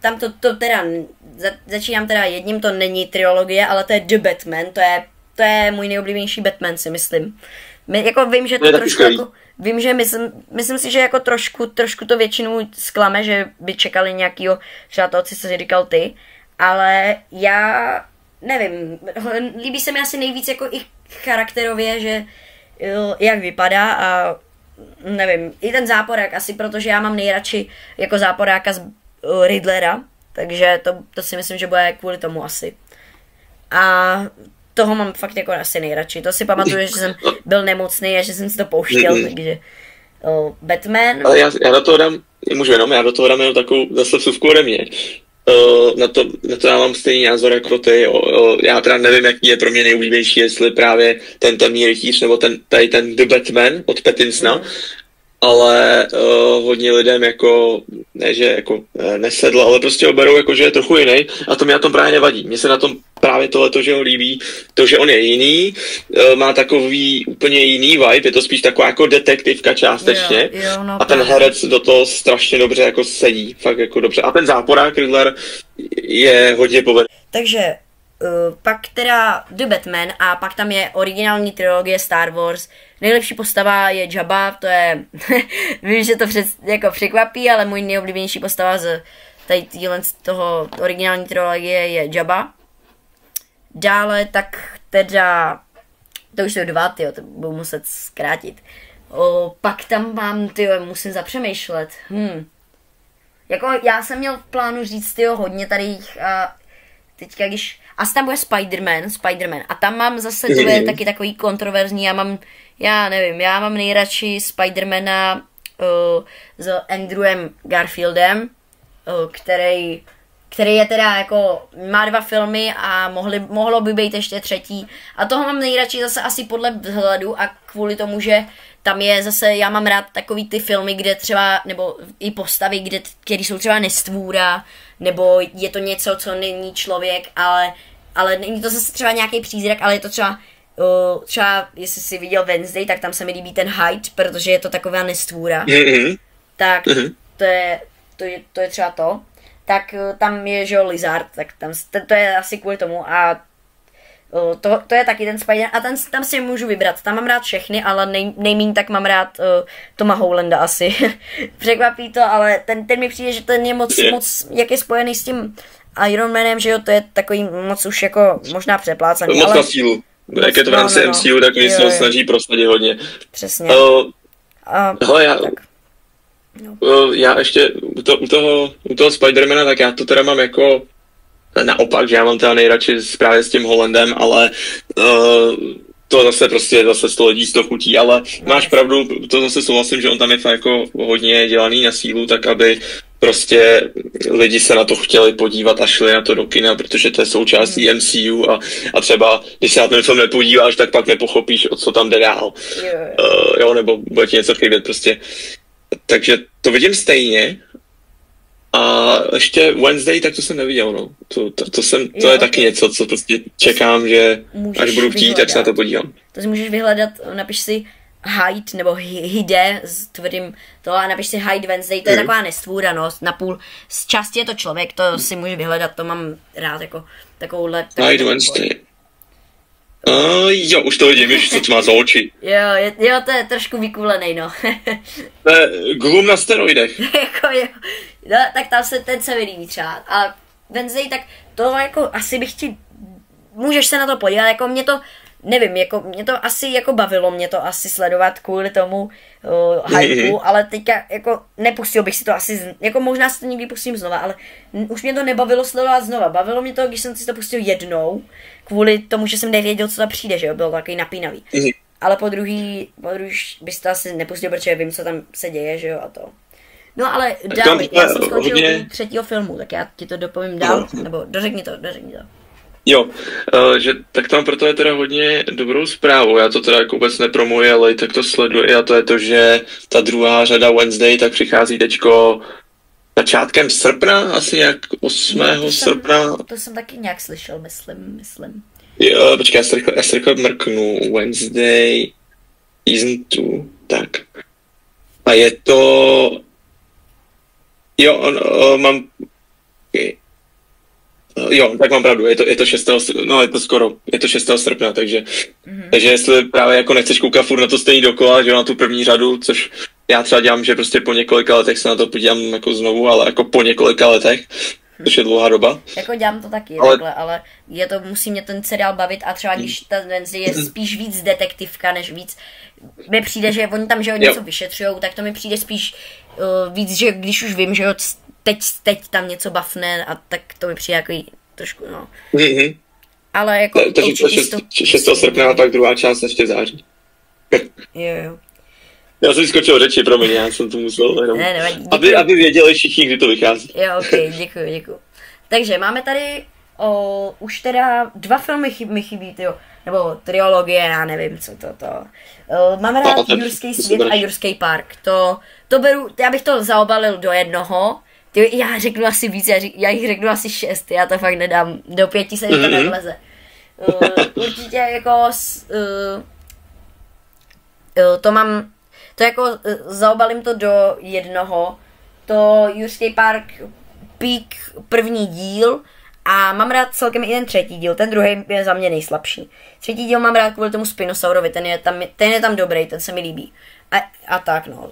Speaker 1: tam to teda, začínám teda jedním, to není triologie, ale to je The Batman, to je můj nejoblíbenější Batman, si myslím. Jako vím, že to trošku jako, vím, že myslím si, že jako trošku to většinu zklame, že by čekali nějakýho, třeba toho, co jsi říkal ty, ale já nevím, líbí se mi asi nejvíc jako i charakterově, že jak vypadá a nevím, i ten záporák asi, protože já mám nejradši jako záporáka z Riddlera, takže to si myslím, že bude kvůli tomu asi. A toho mám fakt jako asi nejradši. To si pamatuju, že jsem byl nemocný a že jsem si to pouštěl, takže Batman.
Speaker 2: Ale já do toho dám, já do toho dám jenom takovou zase vsuvku ode mě. Na to já mám stejný názor jako ty. Já teda nevím, jaký je pro mě nejoblíbenější, jestli právě ten temný rytíř nebo ten The Batman od Pattinsona, ale hodně lidem jako, ne že jako nesedl, ale prostě ho berou jako, že je trochu jiný a to mě na tom právě nevadí. Mně se na tom právě tohleto, že ho líbí, to, že on je jiný, má takový úplně jiný vibe, je to spíš taková jako detektivka částečně a ten herec do toho strašně dobře jako sedí, fakt jako dobře. A ten záporák Riddler je hodně povedený.
Speaker 1: Takže pak teda The Batman a pak tam je originální trilogie Star Wars. Nejlepší postava je Jabba, to je, vím, že to jako překvapí, ale můj nejoblíbenější postava z toho originální trilogie je Jabba. Dále tak teda, to už jsou 2, to budu muset zkrátit. Pak tam mám, musím zapřemýšlet. Jako já jsem měl v plánu říct, hodně tady a teďka když, asi tam bude Spider-Man a tam mám zase, to je taky takový kontroverzní, já mám nejradši Spider-Mana s Andrewem Garfieldem, který je teda jako, má 2 filmy a mohlo by být ještě 3. A toho mám nejradši zase asi podle vzhledu a kvůli tomu, že tam je zase, já mám rád takový ty filmy, kde třeba, nebo i postavy, které jsou třeba nestvůra, nebo je to něco, co není člověk, ale není to zase třeba nějaký přízrak, ale je to třeba, jestli jsi viděl Wednesday, tak tam se mi líbí ten Hyde, protože je to taková nestvůra. Tak to je třeba to. tak tam je, že jo, Lizard, tak tam, to je asi kvůli tomu a to je taky ten Spider a tam si můžu vybrat, tam mám rád všechny, ale nejmíň tak mám rád Toma Hollanda asi. Překvapí to, ale ten mi přijde, že ten je moc, jak je spojený s tím Iron Manem, že jo, to je takový moc už jako možná přeplácaný.
Speaker 2: Moc na sílu. Jak je to v rámci MCU, tak mi se snaží prosadit hodně.
Speaker 1: Přesně.
Speaker 2: Hele, já ještě u toho Spidermana, tak já to teda mám jako naopak, že já mám teda nejradši právě s tím Hollandem, ale to zase 100 lidí 100 chutí, ale máš pravdu, to zase souhlasím, že on tam je fakt jako hodně dělaný na sílu, tak aby prostě lidi se na to chtěli podívat a šli na to do kina, protože to je součástí MCU a třeba, když se na ten film nepodíváš, tak pak nepochopíš, o co tam jde dál. Jo, nebo bude ti něco chybět prostě. Takže to vidím stejně. A ještě Wednesday, tak to jsem neviděl, no. To je taky něco, co prostě čekám, že až budu chtít, tak se na to podívám.
Speaker 1: To si můžeš vyhledat, napiš si Hyde, nebo Hyde, s tvrdým to, a napiš si Hyde Wednesday, to je taková nestvůranost, napůl, z části je to člověk, to si můžeš vyhledat, to mám rád, jako takovouhle.
Speaker 2: Hyde Wednesday. Jo, už to vidím, co to má za oči.
Speaker 1: Jo, to je trošku vykulenej, no.
Speaker 2: To je Gloom na steroidech.
Speaker 1: Jako jo. No, tak tam ten se mi líbí třeba. A Wednesday, tak to jako asi bych ti, můžeš se na to podívat, jako mě to, nevím, jako mě to asi jako bavilo, mě to asi sledovat kvůli tomu hypeu, ale teďka jako nepustil bych si to asi, jako možná si to někdy pustím znova, ale už mě to nebavilo sledovat znova. Bavilo mě to, když jsem si to pustil jednou, kvůli tomu, že jsem nevěděl, co tam přijde, že jo, bylo takový napínavý. Ale po druhý bys to asi nepustil, protože vím, co tam se děje, že jo, a to. No ale dál, já jsem skončil u 3. filmu, tak já ti to dopovím dál, nebo dořekni to.
Speaker 2: Jo, že tak tam proto je teda hodně dobrou zprávu, já to teda jako vůbec nepromuji, ale tak to sleduji a to je to, že ta druhá řada Wednesday tak přichází teďko začátkem srpna, asi jak 8. srpna.
Speaker 1: To jsem taky nějak slyšel, myslím.
Speaker 2: Jo, počkej, já se rychle mrknu, Wednesday Season 2, tak. A je to... Jo, mám... Okay. Jo, tak mám pravdu, je to 6. No, je to 6. srpna, takže jestli právě jako nechceš koukat furt na to stejný dokola, že na tu první řadu, což já třeba dělám, že prostě po několika letech se na to podívám jako znovu, ale jako po několika letech, což je dlouhá doba.
Speaker 1: Jako dělám to taky, ale musí mě ten seriál bavit a třeba když ta Wednesday je spíš víc detektivka, než víc, mi přijde, že oni tam, že něco vyšetřujou, tak to mi přijde spíš víc, že když už vím, že jo, teď tam něco bafne a tak to mi přijde jako trošku, no. Ale jako...
Speaker 2: Takže 6. srpna a pak druhá část ještě září.
Speaker 1: Jo.
Speaker 2: Já jsem skočil řeči, promiň, já jsem to musel jenom, aby věděli všichni, kdy to vychází.
Speaker 1: Jo, děkuji. Takže máme tady už teda 2 filmy mi chybí, nebo triologie, já nevím, co to. Máme rád Jurský svět a Jurský park. To beru, já bych to zaobalil do jednoho. Já řeknu asi víc, já jich řeknu asi 6, já to fakt nedám, do 5 se to nevleze. Určitě jako to jako zaobalím to do jednoho, to Jurský park Peak první díl a mám rád celkem i ten 3. díl, ten druhý je za mě nejslabší. 3. díl mám rád kvůli tomu Spinosaurovi, ten je tam dobrý, ten se mi líbí. A tak no,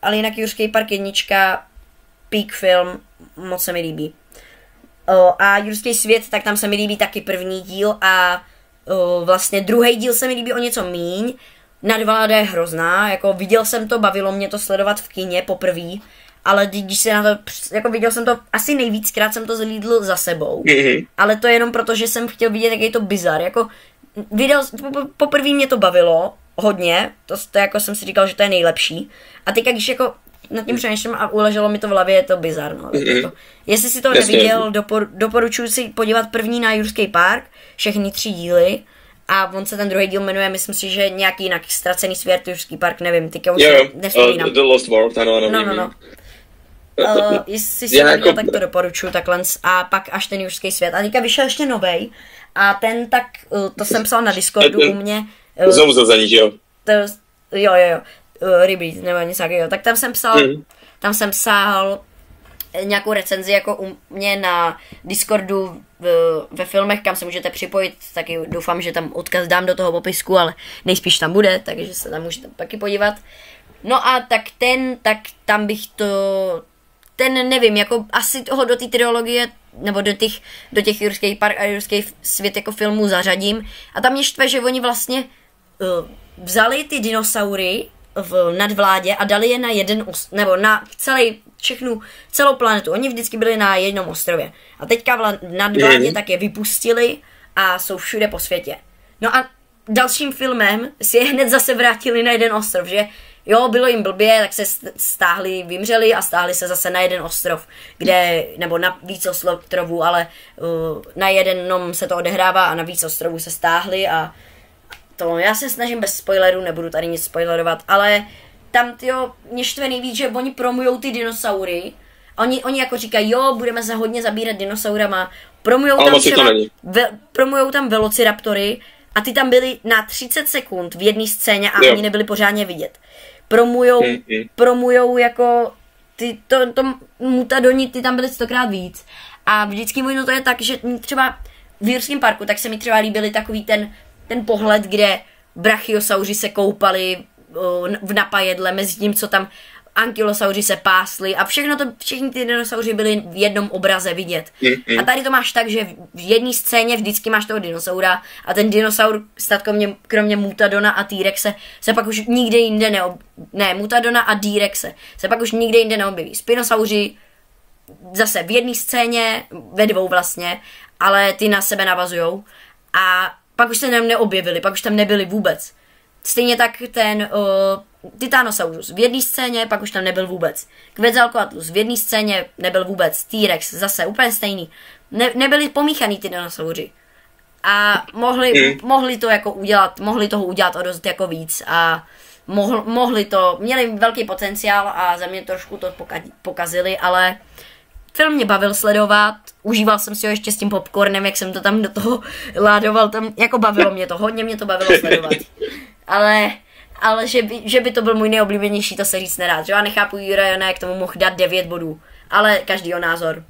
Speaker 1: ale jinak Jurský park 1, Peak film, moc se mi líbí. A Jurský svět, tak tam se mi líbí taky první díl a vlastně druhý díl se mi líbí o něco míň. Nadvláda je hrozná, jako viděl jsem to, bavilo mě to sledovat v kině poprvé, ale když se na to, jako viděl jsem to, asi nejvíckrát jsem to zhlídl za sebou, ale to je jenom proto, že jsem chtěl vidět, jaký je to bizar, jako poprvé mě to bavilo hodně, to jako jsem si říkal, že to je nejlepší, a teďka když jako nad tím přemýšlím a uleželo mi to v hlavě, je to bizar, no. Jako, jestli si to neviděl, doporučuji si podívat první na Jurský park, všechny 3 díly, a on se ten druhý díl jmenuje, myslím si, že nějaký jinak, Ztracený svět, Jurský park, nevím, teďka už nespomínám.
Speaker 2: The Lost World, ano.
Speaker 1: No. Jestli si neviděl, tak to doporučuji takhle, a pak až ten Jurský svět. A teďka vyšel ještě novej, a ten tak, to jsem psal na Discordu u mě.
Speaker 2: Znovu zrození, že jo?
Speaker 1: Jo. Reboot, nebo něco takového. Tak tam jsem psal, nějakou recenzi jako u mě na Discordu ve filmech, kam se můžete připojit, taky doufám, že tam odkaz dám do toho popisku, ale nejspíš tam bude, takže se tam můžete taky podívat. No a tak tam bych to, nevím, jako asi toho do té trilogie, nebo do těch Jurských park a Jurský svět jako filmů zařadím. A tam mě štve, že oni vlastně vzali ty dinosaury v nadvládě a dali je na nebo na celou planetu. Oni vždycky byli na jednom ostrově. A teďka v nadvládě tak je vypustili a jsou všude po světě. No a dalším filmem si je hned zase vrátili na jeden ostrov, že jo, bylo jim blbě, tak se vymřeli a stáhli se zase na jeden ostrov, nebo na víc ostrovů, ale na jednom se to odehrává a na víc ostrovů se stáhli a to, já se snažím bez spoilerů, nebudu tady nic spoilerovat, ale tam mě štve nejvíc, že oni promujou ty dinosaury, oni jako říkají, jo, budeme se hodně zabírat dinosaurama, promujou tam velociraptory a ty tam byly na 30 sekund v jedné scéně a oni nebyli pořádně vidět. Promujou jako to mutadoni, ty tam byly 100krát víc. A vždycky to je tak, že třeba v Jurském parku, tak se mi třeba líbily takový ten pohled, kde brachiosauři se koupali v napajedle, mezi tím, co tam ankylosauři se pásli a všichni ty dinosauři byly v jednom obraze vidět. A tady to máš tak, že v jedné scéně vždycky máš toho dinosaura a ten dinosaur kromě Mutadona a T-Rexe se pak už nikde jinde Mutadona a D-Rexe se pak už nikde jinde neobjeví. Spinosauři zase v jedné scéně, ve dvou vlastně, ale ty na sebe navazujou a pak už se nám neobjevili, pak už tam nebyli vůbec. Stejně tak ten Titanosaurus v jedné scéně, pak už tam nebyl vůbec. Quetzalcoatlus v jedné scéně nebyl vůbec. T-Rex zase úplně stejný. Nebyli pomíchaný ty dinosauři. A mohli to jako udělat, mohli toho udělat o dost jako víc a měli velký potenciál a za mě trošku to pokazili, ale film mě bavil sledovat, užíval jsem si ho ještě s tím popcornem, jak jsem to tam do toho ládoval, tam jako bavilo mě to, hodně mě to bavilo sledovat. Ale že by to byl můj nejoblíbenější, to se říct nedá. Že já nechápu Jurajana, jak tomu mohl dát 9 bodů. Ale každýho názor.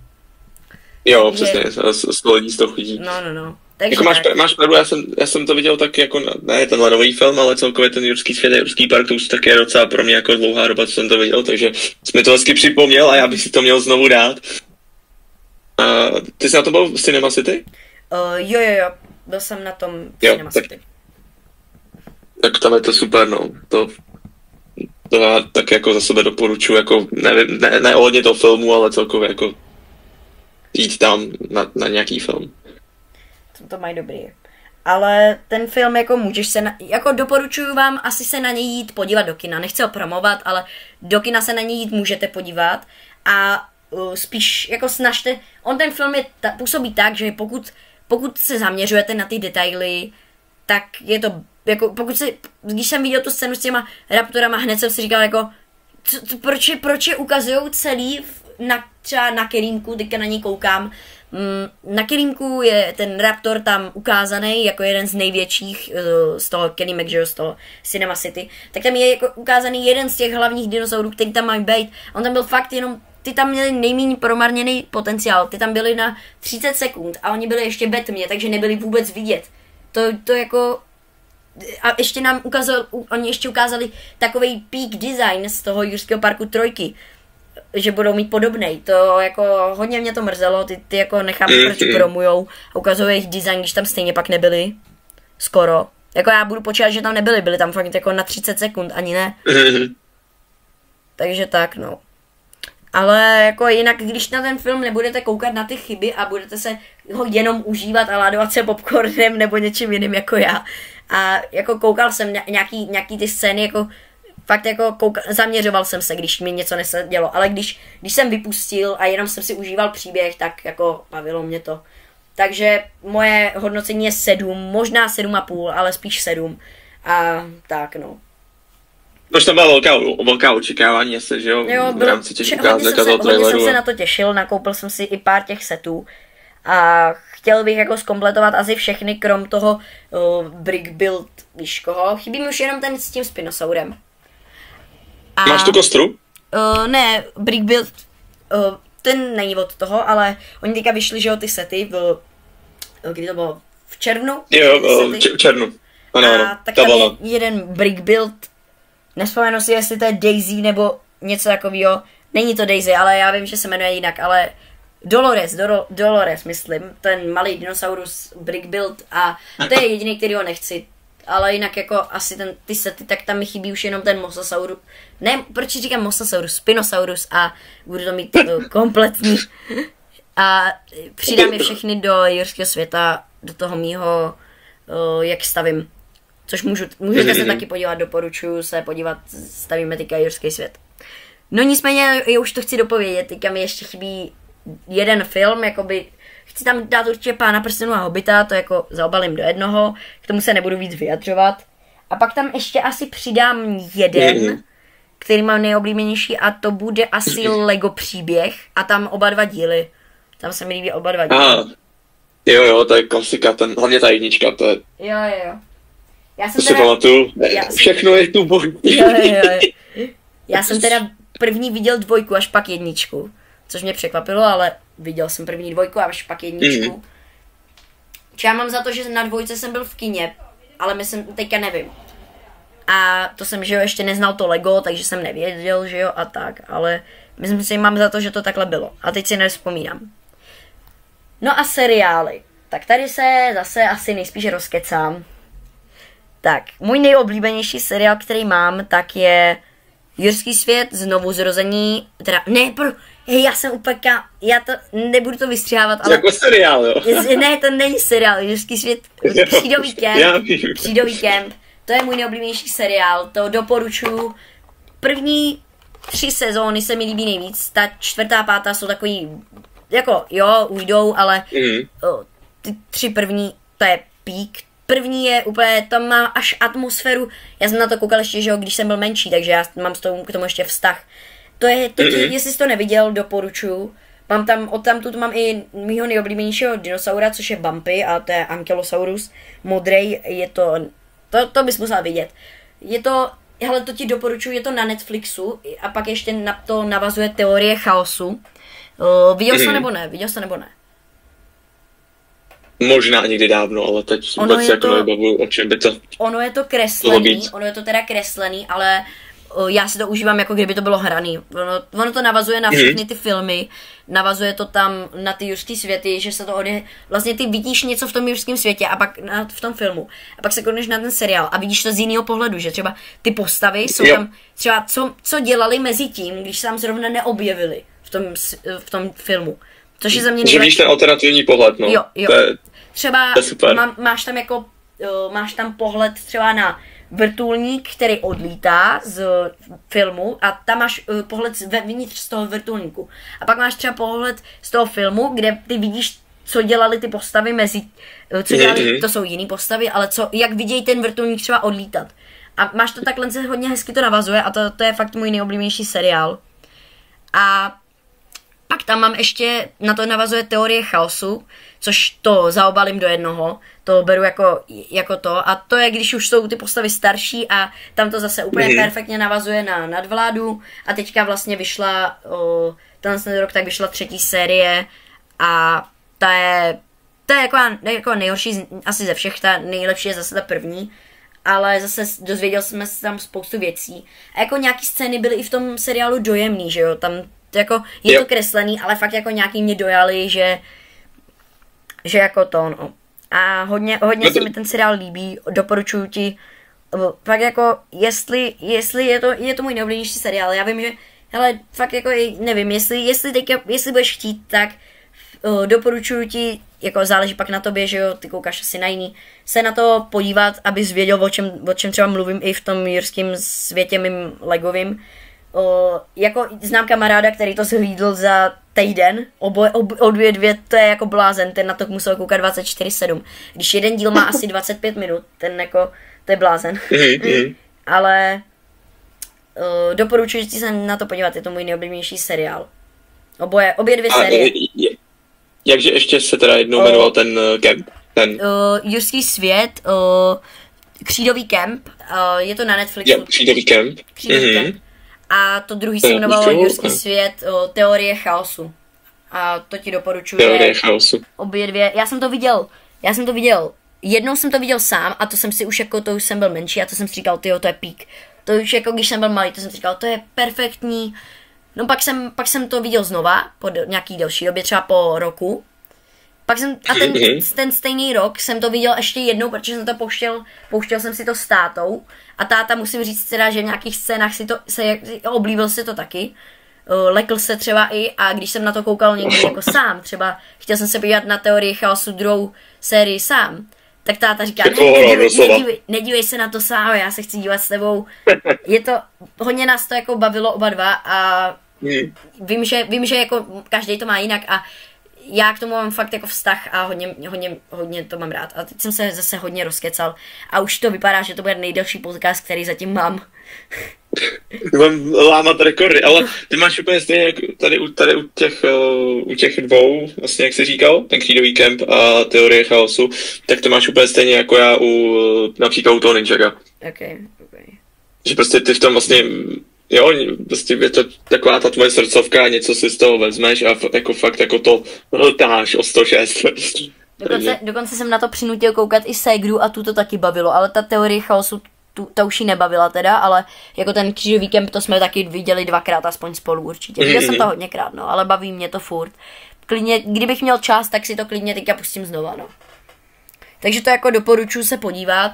Speaker 2: Jo, přesně, solidní z toho chodí.
Speaker 1: No. Takže
Speaker 2: jako máš pravdu, já jsem to viděl tak jako, ne tenhle nový film, ale celkově ten Jurský svět a Jurský park, to už taky je docela pro mě jako dlouhá doba, co jsem to viděl, takže jsi mi to hezky připomněl a já bych si to měl znovu dát. Ty jsi na to byl v Cinema City?
Speaker 1: Jo, byl jsem na tom Cinema City.
Speaker 2: Tak tam je to super, no. To já tak jako za sebe doporučuji, jako nevím, ne ohledně toho filmu, ale celkově jako jít tam na nějaký film.
Speaker 1: To mají dobrý. Ale ten film jako můžeš jako doporučuji vám asi se na něj jít podívat do kina. Nechci ho promovat, ale do kina se na něj jít můžete podívat a spíš jako snažte, ten film působí tak, že pokud se zaměřujete na ty detaily, tak je to jako když jsem viděl tu scénu s těma raptorama, hned jsem si říkal jako, proč je ukazujou celý třeba na Kerímku, teďka na něj koukám. Na Kerímku je ten raptor tam ukázaný jako jeden z největších z toho Kerímek, že jo, z toho Cinema City. Tak tam je jako ukázaný jeden z těch hlavních dinosaurů, který tam mají být. On tam byl fakt jenom, ty tam měli nejméně promarněný potenciál, ty tam byli na 30 sekund a oni byli ještě ve tmě, takže nebyli vůbec vidět. To jako a ještě oni ještě ukázali takovej peak design z toho Jurského parku 3, že budou mít podobnej. To jako hodně mě to mrzelo, ty jako nechápu, proč promujou a ukazují jejich design, když tam stejně pak nebyli. Skoro. Jako já budu počítat, že tam byli tam fakt jako na 30 sekund, ani ne. Takže tak, no. Ale jako jinak, když na ten film nebudete koukat na ty chyby a budete se ho jenom užívat a ládovat se popcornem nebo něčím jiným jako já. A jako koukal jsem nějaký ty scény, jako fakt jako zaměřoval jsem se, když mi něco nesedělo. Ale když jsem vypustil a jenom jsem si užíval příběh, tak jako bavilo mě to. Takže moje hodnocení je 7, možná 7,5, ale spíš 7. A tak, no.
Speaker 2: Protože tam byla velká očekávání asi, že jo? V rámci těch ukázek a toho traileru.
Speaker 1: Hodně jsem se na to těšil, nakoupil jsem si i pár těch setů. A chtěl bych jako zkompletovat asi všechny, krom toho Brick Build, víš koho. Chybí mi už jenom ten s tím Spinosaurem.
Speaker 2: Máš tu kostru?
Speaker 1: Ne, Brick Build, ten není od toho, ale oni teďka vyšli, že jo, ty sety kdy to bylo? V červnu?
Speaker 2: Jo, v červnu. Ano,
Speaker 1: a tak tam je jeden brick build, nespomenu si, jestli to je Daisy nebo něco takového. Není to Daisy, ale já vím, že se jmenuje jinak, ale Dolores, myslím, ten malý dinosaurus brick build a to je jediný, který ho nechci. Ale jinak jako asi ty sety, tak tam mi chybí už jenom ten Mosasaurus. Ne, proč říkám Mosasaurus? Spinosaurus a budu to mít kompletní. A přidám je všechny do jurského světa, do toho mýho, jak stavím. Což můžete se taky podívat, doporučuji se podívat, stavíme teďka jurský svět. No nicméně, já už to chci dopovědět, teďka mi ještě chybí jeden film, jakoby, chci tam dát určitě Pána prstenů a Hobita, to jako zaobalím do jednoho, k tomu se nebudu víc vyjadřovat. A pak tam ještě asi přidám jeden, který mám nejoblíbenější a to bude asi Lego příběh a tam oba dva díly. Tam se mi líbí oba dva díly.
Speaker 2: Jo, to je klasika, hlavně ta jednička, to je...
Speaker 1: Jo. Já jsem
Speaker 2: to si pamatuju, všechno je tu boží.
Speaker 1: Jo. Já jsem teda první viděl 2 až pak 1, což mě překvapilo, ale viděl jsem první 2 a až pak 1. Já mám za to, že na 2 jsem byl v kině, ale myslím, teďka nevím. A to jsem, že jo, ještě neznal to Lego, takže jsem nevěděl, že jo, a tak, ale myslím si, mám za to, že to takhle bylo. A teď si nevzpomínám. No a seriály. Tak tady se zase asi nejspíš rozkecám. Tak, můj nejoblíbenější seriál, který mám, tak je Jurský svět, znovu zrození, teda, já jsem úplně, já to, nebudu to vystřihávat, ale...
Speaker 2: Jako seriál, jo?
Speaker 1: Ne, to není seriál, Jurský svět, Křídový kemp, to je můj nejoblíbenější seriál, to doporučuji. První 3 sezóny se mi líbí nejvíc, ta 4. a 5. jsou takový, jako, jo, ujdou, ale ty 3 první, to je pík. První je úplně, tam má až atmosféru, já jsem na to koukal ještě, že jo, když jsem byl menší, takže já mám k tomu ještě vztah. To je, jestli jsi to neviděl, doporučuju. Mám tam, odtamtud mám i mýho nejoblíbenějšího dinosaura, což je Bumpy, a to je Ankylosaurus modrej, je to bys musel vidět. Je to, hele, to ti doporučuji, je to na Netflixu a pak ještě na to navazuje Teorie chaosu. Viděl jsi to nebo ne?
Speaker 2: Možná někdy dávno, ale teď vůbec jako nevybavuju, o čem by to...
Speaker 1: Ono je to teda kreslený, ale já si to užívám, jako kdyby to bylo hraný. Ono to navazuje na všechny ty filmy, navazuje to tam na ty jurský světy, že se to vlastně ty vidíš něco v tom jurském světě a pak v tom filmu. A pak se koneš na ten seriál a vidíš to z jiného pohledu, že třeba ty postavy jsou tam, třeba co dělali mezi tím, když se tam zrovna neobjevili v tom filmu. Což je za mě
Speaker 2: že víš ten alternativní pohled, no.
Speaker 1: Jo. Třeba máš tam pohled třeba na vrtulník, který odlítá z filmu a tam máš pohled vevnitř z toho vrtulníku. A pak máš třeba pohled z toho filmu, kde ty vidíš, co dělali ty postavy to jsou jiný postavy, ale jak vidějí ten vrtulník třeba odlítat. A máš to takhle, se hodně hezky to navazuje a to je fakt můj nejoblíbenější seriál. A pak tam mám ještě, na to navazuje Teorie chaosu, což to zaobalím do jednoho, to beru jako to a to je, když už jsou ty postavy starší a tam to zase úplně perfektně navazuje na Nadvládu a teďka vlastně vyšla, tenhle rok tak vyšla 3. série a to je jako nejhorší asi ze všech, ta nejlepší je zase ta první, ale zase dozvěděl jsme se tam spoustu věcí a jako nějaký scény byly i v tom seriálu dojemný, že jo, tam jako je to kreslený, ale fakt jako nějaký mě dojali, že jako to, no. A hodně se mi ten seriál líbí, doporučuji ti, fakt jako, jestli je to můj nejoblíbenější seriál, já vím, že, hele, fakt jako, nevím, jestli budeš chtít, tak doporučuji ti, jako záleží pak na tobě, že jo, ty koukáš asi na jiný, se na to podívat, abys věděl, o čem třeba mluvím i v tom jurském světě mým legovým. Jako znám kamaráda, který to zhlídl za týden, obě dvě, to je jako blázen, ten na to musel koukat 24/7. Když jeden díl má asi 25 minut, ten jako, to je blázen. Ale doporučuji si se na to podívat, je to můj nejoblíbenější seriál. Obě dvě série.
Speaker 2: Jakže ještě se teda jednou jmenoval ten kemp?
Speaker 1: Jurský svět, Křídový kemp, je to na Netflixu.
Speaker 2: Jo, Křídový kemp.
Speaker 1: A to druhý se jmenovalo Jurský svět, Teorie chaosu. A to ti doporučuji.
Speaker 2: Teorie chaosu.
Speaker 1: Obě dvě, já jsem to viděl, jednou jsem to viděl sám a to jsem si už jako, to už jsem byl menší a to jsem si říkal, tyjo, to je pík. To už jako, když jsem byl malý, to jsem si říkal, to je perfektní. No pak jsem to viděl znova, po nějaký delší době, třeba po roku. Pak jsem, a ten stejný rok jsem to viděl ještě jednou, protože jsem to pouštěl jsem si to s tátou. A táta, musím říct teda, že v nějakých scénách oblíbil si to taky. Lekl se třeba i a když jsem na to koukal někdy jako sám, třeba chtěl jsem se podívat na Teorii chaosu druhou sérii sám, tak táta říká, nedívej se na to sám, já se chci dívat s tebou. Hodně nás to jako bavilo oba dva a vím, že jako každý to má jinak a já k tomu mám fakt jako vztah a hodně to mám rád. A teď jsem se zase hodně rozkecal a už to vypadá, že to bude nejdelší podcast, který zatím mám.
Speaker 2: Mám lámat rekordy, ale ty máš úplně stejně jak tady u těch dvou, vlastně jak jsi říkal, ten Creedový kemp a Teorie chaosu, tak to máš úplně stejně jako já například u toho Ninjaga.
Speaker 1: Okay.
Speaker 2: Že prostě ty v tom vlastně, jo, prostě je to taková ta tvoje srdcovka, něco si z toho vezmeš a jako fakt jako to hltáš o 106.
Speaker 1: Dokonce jsem na to přinutil koukat i Segru a tu to taky bavilo, ale ta Teorie chaosu ta už jí nebavila teda, ale jako ten Křížový kemp, to jsme taky viděli 2krát aspoň spolu určitě. Viděl jsem to hodněkrát, no, ale baví mě to furt. Klidně, kdybych měl čas, tak si to klidně teďka pustím znova, no. Takže to jako doporučuji se podívat.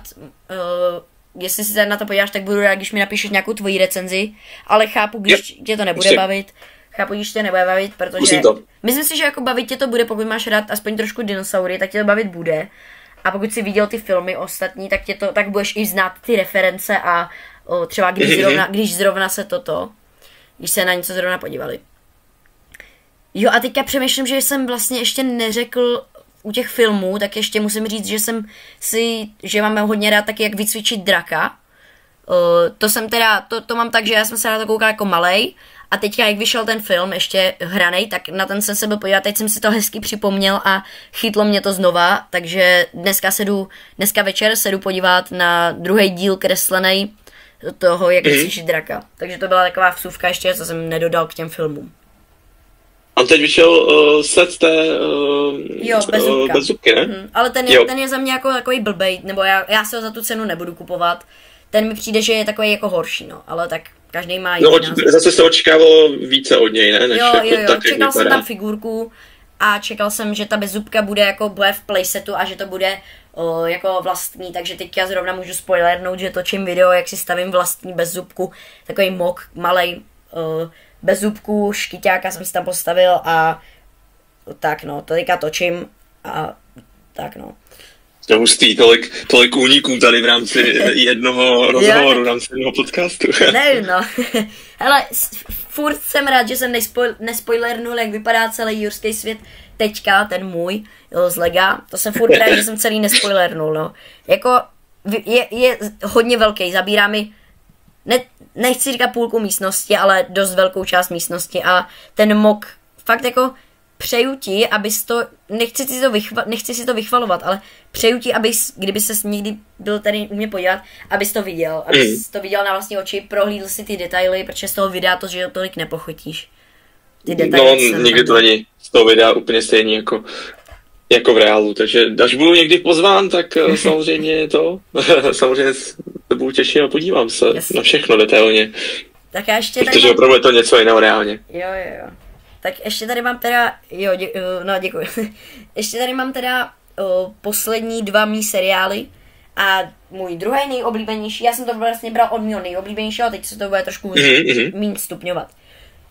Speaker 1: Jestli si na to podíváš, tak budu rád, když mi napíšeš nějakou tvoji recenzi, ale chápu, když tě to nebude bavit. Protože myslím si, že jako bavit tě to bude, pokud máš rád aspoň trošku dinosaury, tak tě to bavit bude. A pokud jsi viděl ty filmy ostatní, tak budeš i znát ty reference a třeba když zrovna se když se na něco zrovna podívali. Jo a teďka přemýšlím, že jsem vlastně ještě neřekl u těch filmů, tak ještě musím říct, že mám hodně rád taky, jak vycvičit draka. To mám tak, že já jsem se na to koukal jako malej a teďka, jak vyšel ten film ještě hranej, tak na ten jsem se byl podívat, teď jsem si to hezky připomněl a chytlo mě to znova, takže dneska večer se jdu podívat na druhý díl kreslenej toho, jak vycvičit draka. Takže to byla taková vsuvka ještě, co jsem nedodal k těm filmům.
Speaker 2: A teď vyšel set té bez zubky, ne?
Speaker 1: Ale ten je za mě jako takový blbej, nebo já se ho za tu cenu nebudu kupovat. Ten mi přijde, že je takový jako horší, no, ale tak každý má jiný názor.
Speaker 2: Zase se očekávalo více od něj, ne? Než
Speaker 1: jo,
Speaker 2: tak,
Speaker 1: čekal jsem tam figurku a čekal jsem, že ta bezzubka bude v playsetu a že to bude jako vlastní, takže teďka zrovna můžu spoilernout, že točím video, jak si stavím vlastní bezzubku, takový mock, malej bezzubku, škyťáka jsem si tam postavil a tak no, to teďka točím a tak no.
Speaker 2: To je hustý, tolik úniků tady v rámci jednoho rozhovoru, v rámci jednoho podcastu.
Speaker 1: Nevím, no. Hele, furt jsem rád, že jsem nespoilernul, jak vypadá celý jurský svět teďka, ten můj, z Lega. To jsem furt rád, že jsem celý nespoilernul, no. Jako, je hodně velký, zabírá mi, nechci říkat půlku místnosti, ale dost velkou část místnosti a ten mok fakt jako přeju ti, abys to, nechci si to vychvalovat, ale přeju ti, kdyby ses někdy byl tady u mě podívat, abys to viděl, to viděl na vlastní oči, prohlídl si ty detaily, protože z toho videa to, že tolik nepochotíš. Ty detaily.
Speaker 2: No, nikdy to není z toho videa úplně stejný jako v reálu, takže až budu někdy pozván, tak samozřejmě samozřejmě se budu těšit a podívám se na všechno detailně.
Speaker 1: Tak já ještě
Speaker 2: protože opravdu je to něco jiného reálně.
Speaker 1: Jo. Tak ještě tady mám teda, děkuji. Ještě tady mám teda poslední 2 mý seriály a můj druhý nejoblíbenější, já jsem to vlastně bral od mého nejoblíbenějšího, teď se to bude trošku méně stupňovat.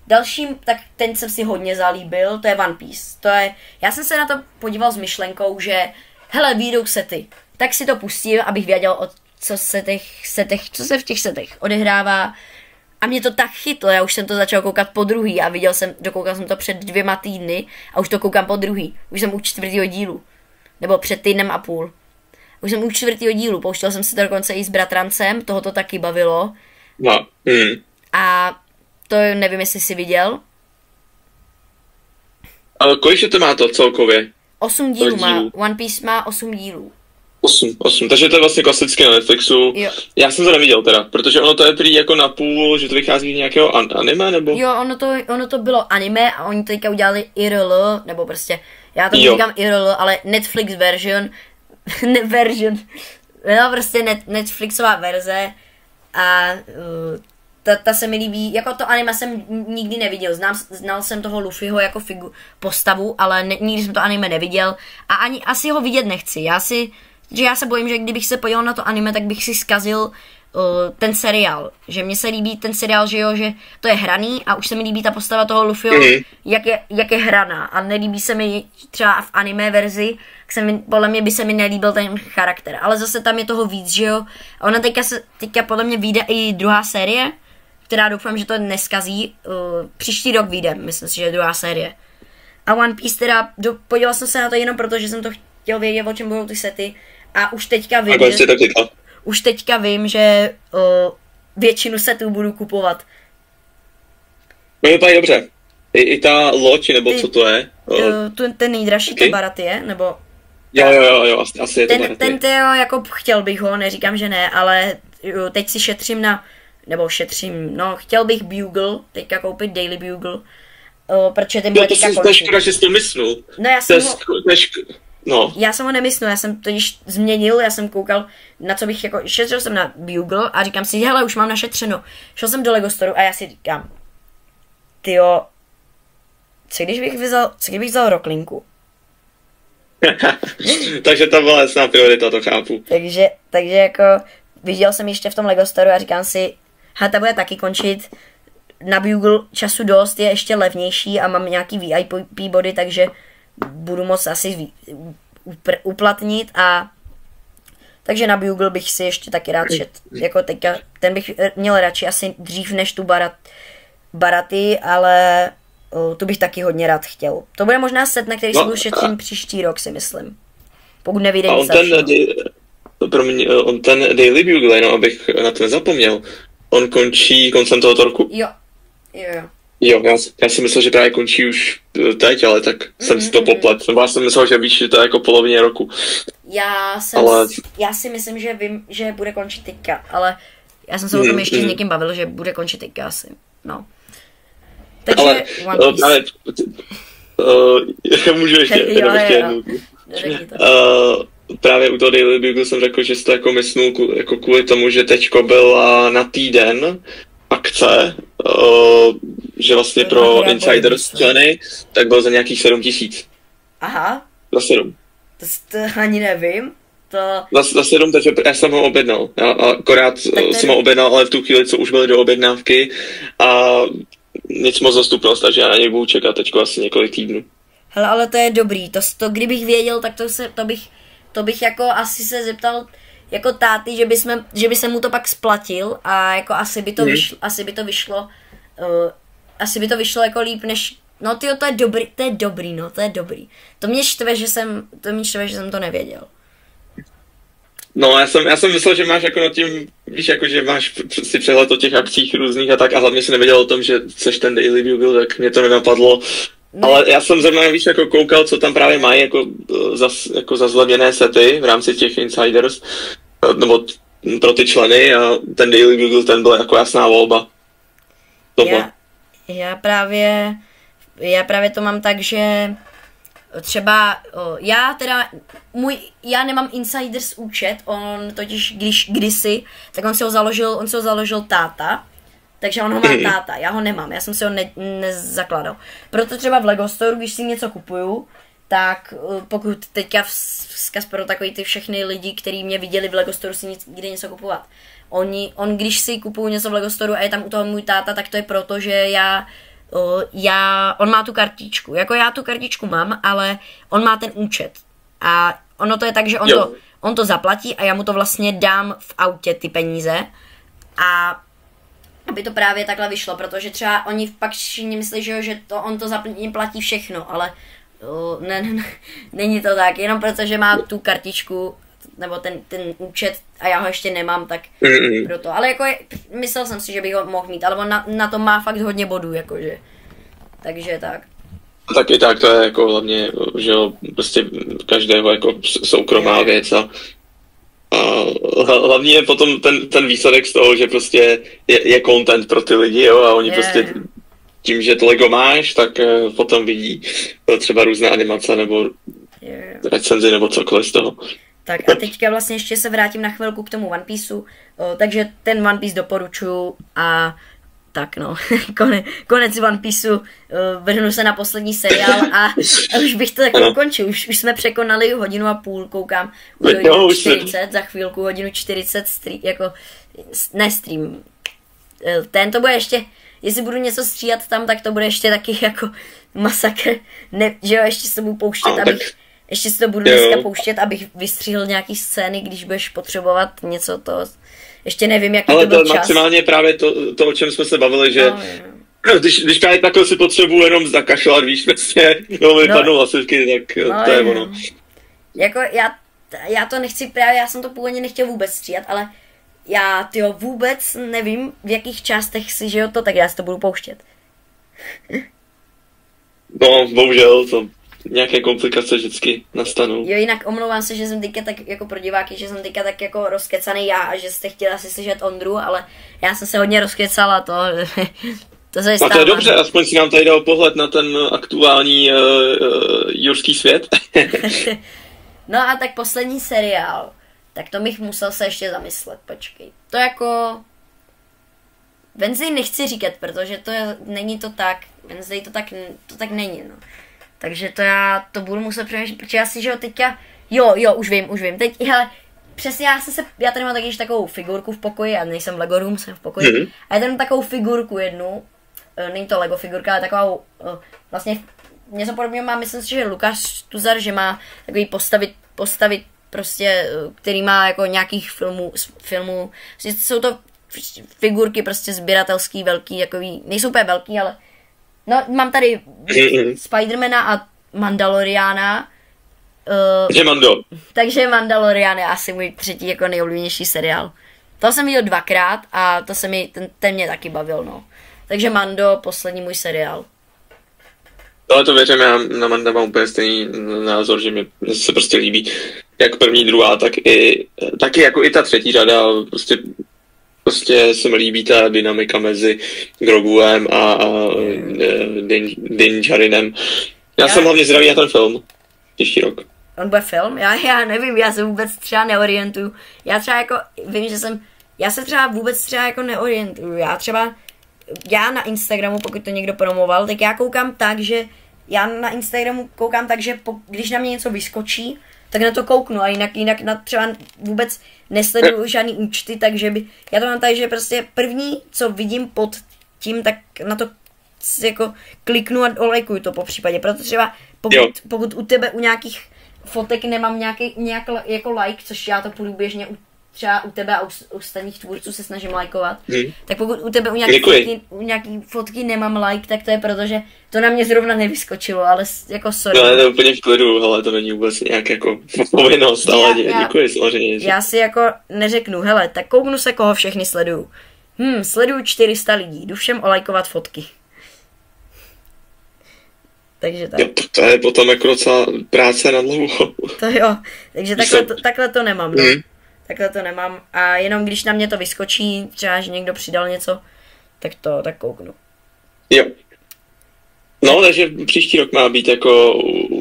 Speaker 1: Dalším, tak ten jsem si hodně zalíbil, to je One Piece. Já jsem se na to podíval s myšlenkou, že hele, vyjdou sety, tak si to pustím, abych věděl, co se v těch setech odehrává. A mě to tak chytlo, já už jsem to začal koukat po druhý a dokoukal jsem to před 2 týdny a už to koukám po druhý. Už jsem u 4. dílu. Nebo před týdnem a půl. Už jsem u 4. dílu, pouštěl jsem si to dokonce i s bratrancem, toho to taky bavilo.
Speaker 2: No.
Speaker 1: A to nevím, jestli jsi viděl.
Speaker 2: Ale kolik to má to celkově?
Speaker 1: 8 dílů má, One Piece má 8 dílů.
Speaker 2: Osm, takže to je vlastně klasicky na Netflixu.
Speaker 1: Jo.
Speaker 2: Já jsem to neviděl teda, protože ono to je prý jako napůl, že to vychází z nějakého anime, nebo?
Speaker 1: Jo, ono to bylo anime a oni teďka udělali IRL, nebo prostě, já to
Speaker 2: Jo.
Speaker 1: říkám IRL, ale Netflix version, no prostě Netflixová verze a ta se mi líbí, jako to anime jsem nikdy neviděl, znal jsem toho Luffyho jako postavu, ale nikdy jsem to anime neviděl a ani asi ho vidět nechci, já se bojím, že kdybych se podíval na to anime, tak bych si zkazil ten seriál, že mně se líbí ten seriál, že jo, že to je hraný a už se mi líbí ta postava toho Luffyho, jak je hraná a nelíbí se mi třeba v anime verzi, podle mě by se mi nelíbil ten charakter, ale zase tam je toho víc, že jo, a ona teďka podle mě vyjde i druhá série, která doufám, že to neskazí, příští rok vyjde, myslím si, že je druhá série. A One Piece teda, podíval jsem se na to jenom proto, že jsem to chtěl vědět, o čem budou ty sety a už teďka vím, že většinu setů budu kupovat.
Speaker 2: No vypadají dobře. I ta loď, nebo co to je?
Speaker 1: Ten nejdražší, to Baratie, nebo...
Speaker 2: Jo, asi je to Baratie.
Speaker 1: Ten Teo, jako chtěl bych ho, neříkám, že ne, ale teď si chtěl bych Bugle, teďka koupit Daily Bugle, protože ten bude teďka končit.
Speaker 2: To je škoda, že jsi to myslel.
Speaker 1: No já jsem ho nemyslel, já jsem to již změnil, já jsem koukal, na co bych jako, šetřil jsem na Bugle a říkám si, hele, už mám našetřeno. Šel jsem do Lego Store a já si říkám, tyjo, co kdybych vzal Rocklinku?
Speaker 2: Takže to byla jasná priorita, to chápu.
Speaker 1: Takže jako, viděl jsem ještě v tom Lego Store a říkám si, ta bude taky končit, na Bugle času dost, je ještě levnější a mám nějaký VIP body, takže budu moc asi uplatnit a takže na Bugle bych si ještě taky rád jako teďka, ten bych měl radši asi dřív než tu Baraty, ale tu bych taky hodně rád chtěl. To bude možná set, na který si budu šetřit příští rok, si myslím. Pokud nevyjde nic
Speaker 2: on ten Daily Bugle, jenom abych na to nezapomněl, on končí koncem tohoto roku?
Speaker 1: Jo.
Speaker 2: Jo, já si myslel, že právě končí už teď, ale tak jsem si to poplet. Já jsem myslel, že víš, že to je jako polovině roku.
Speaker 1: Já si myslím, že vím, že bude končit teďka, ale já jsem se o tom ještě s někým bavil, že bude končit teďka asi. No. Takže
Speaker 2: ale právě, můžu ještě jednou. Právě u toho Daily Bugle jsem řekl, že si to jako myslel jako kvůli tomu, že teďko byla na týden akce, že vlastně pro insiders členy, tak byl za nějakých 7 000.
Speaker 1: Aha.
Speaker 2: Za 7.
Speaker 1: To ani nevím.
Speaker 2: Za 7, takže já jsem ho objednal. Já akorát jsem ho objednal, ale v tu chvíli, co už byly do objednávky a nic moc dostupnost, takže já na něj budu čekat teďko asi několik týdnů.
Speaker 1: Hele, ale to je dobrý. To kdybych věděl, tak to bych jako asi se zeptal jako táty, že by se mu to pak splatil a jako asi by to vyšlo jako líp než, no tyjo, to je dobrý. To mě štve, že jsem to nevěděl.
Speaker 2: No, já jsem myslel, že máš jako nad tím, víš, jako že máš si přehled o těch akcích různých a tak a hlavně jsem nevěděl o tom, že chceš ten Daily Bugle, tak mě to nenapadlo. Ne. Ale já jsem zrovna, víš, jako koukal, co tam právě mají jako za zlevněné sety v rámci těch insiders, nebo pro ty členy a ten Daily Bugle, ten byl jako jasná volba.
Speaker 1: Já právě to mám tak, že třeba já nemám insiders účet, on totiž kdysi, tak on si ho založil táta, takže on ho má táta, já ho nemám, já jsem si ho nezakládal. Proto třeba v Lego Store, když si něco kupuju, tak pokud teďka vzkaz pro takový ty všechny lidi, kteří mě viděli v Lego Store si nikdy něco kupovat. On když si kupuju něco v Lego Store a je tam u toho můj táta, tak to je proto, že on má tu kartičku. Jako já tu kartičku mám, ale on má ten účet. A ono to je tak, že on to zaplatí a já mu to vlastně dám v autě ty peníze. A aby to právě takhle vyšlo, protože třeba oni pak všichni myslí, že on to platí všechno, ale není to tak, jenom protože má tu kartičku nebo ten účet a já ho ještě nemám, tak proto. Ale jako myslel jsem si, že bych ho mohl mít, ale on na to má fakt hodně bodů, jakože. Takže tak.
Speaker 2: Tak i tak, to je jako hlavně, že jo, prostě každého jako soukromá věc a hlavně je potom ten výsledek z toho, že prostě je content pro ty lidi, jo, a oni prostě tím, že to Lego máš, tak potom vidí třeba různé animace nebo recenzi nebo cokoliv z toho.
Speaker 1: Tak a teďka vlastně ještě se vrátím na chvilku k tomu One Pieceu, takže ten One Piece doporučuji a tak no, konec One Pieceu, vrhnu se na poslední seriál a už bych to taky ukončil, už jsme překonali 1,5 hodiny, koukám, už hodinu 40, za chvilku 1:40 jako, ne stream, ten to bude ještě, jestli budu něco stříhat tam, tak to bude ještě taky jako masakr, ne, že jo, ještě se budu pouštět, ještě si to budu dneska pouštět, abych vystřihl nějaký scény, když budeš potřebovat něco to. Ještě nevím, jaký to byl čas.
Speaker 2: Maximálně právě to, o čem jsme se bavili, že když právě takhle si potřebuji jenom zakašlat, víš, prostě, mi padnou hlasivky, tak to je ono.
Speaker 1: Jako já to nechci právě, já jsem to původně nechtěl vůbec stříhat, ale já vůbec nevím, v jakých částech si, že jo to, tak já si to budu pouštět.
Speaker 2: No, bohužel, to nějaké komplikace vždycky nastanou.
Speaker 1: Jo, jinak omlouvám se, že jsem teďka tak jako pro diváky, že jsem teďka tak jako rozkecaný já a že jste chtěli asi slyšet Ondru, ale já jsem se hodně rozkecala, to se stává.
Speaker 2: A to je dobře, aspoň si nám tady dal pohled na ten aktuální jurský svět.
Speaker 1: No a tak poslední seriál, tak to bych musel se ještě zamyslet, počkej. To jako Wednesday nechci říkat, protože není to tak, Wednesday to tak není, no. Takže já to budu muset přemýšlet, protože já si, že jo, teďka, jo, už vím, teď, hele, přesně já tady mám taky takovou figurku v pokoji, já nejsem v Lego Room, jsem v pokoji, a já tady mám takovou figurku jednu, není to Lego figurka, ale takovou, vlastně něco podobného má, myslím si, že Lukáš Tuzar, že má takový postavit prostě, který má jako nějakých filmů, jsou to figurky prostě sběratelský, velký, jakový, nejsou úplně velký, ale no, mám tady Spidermana a Mandaloriana. Takže Mandalorian je asi můj třetí jako nejoblíbenější seriál. To jsem viděl 2krát a to se mi, ten mě taky bavil, no. Takže Mando, poslední můj seriál.
Speaker 2: Ale to věřím, já na Manda mám úplně stejný názor, že mě se prostě líbí jak první, druhá, taky jako i ta třetí řada, prostě se mi líbí ta dynamika mezi Groguem a Din Djarinem. Já jsem hlavně zvědavý na ten film. Příští rok.
Speaker 1: On bude film? Já nevím, já se vůbec třeba neorientuju. Já třeba jako, vím, že já se třeba vůbec třeba jako neorientuju. Já na Instagramu, pokud to někdo promoval, tak já koukám tak, že když na mě něco vyskočí, tak na to kouknu a jinak třeba vůbec nesleduju žádný účty, takže já to mám tak, že prostě první, co vidím pod tím, tak na to jako kliknu a olajkuju to po případě, protože třeba pokud u tebe u nějakých fotek nemám nějak jako like, což já to průběžně třeba u tebe a u ostatních tvůrců se snažím lajkovat, tak pokud u tebe u nějaký fotky nemám like, tak to je proto, že to na mě zrovna nevyskočilo, ale jako sorry.
Speaker 2: No, to je úplně v klidu, ale to není vůbec nějak jako povinnost, ale děkuji samozřejmě.
Speaker 1: Já si jako neřeknu, hele, tak kouknu se, koho všechny sleduju. Sleduju 400 lidí, jdu všem olajkovat fotky. Takže tak.
Speaker 2: Jo, to je potom jako docela práce na dlouho.
Speaker 1: To jo, takže takhle to nemám, no. Takhle to nemám a jenom když na mě to vyskočí, třeba, že někdo přidal něco, tak kouknu.
Speaker 2: Jo. No, takže příští rok má být jako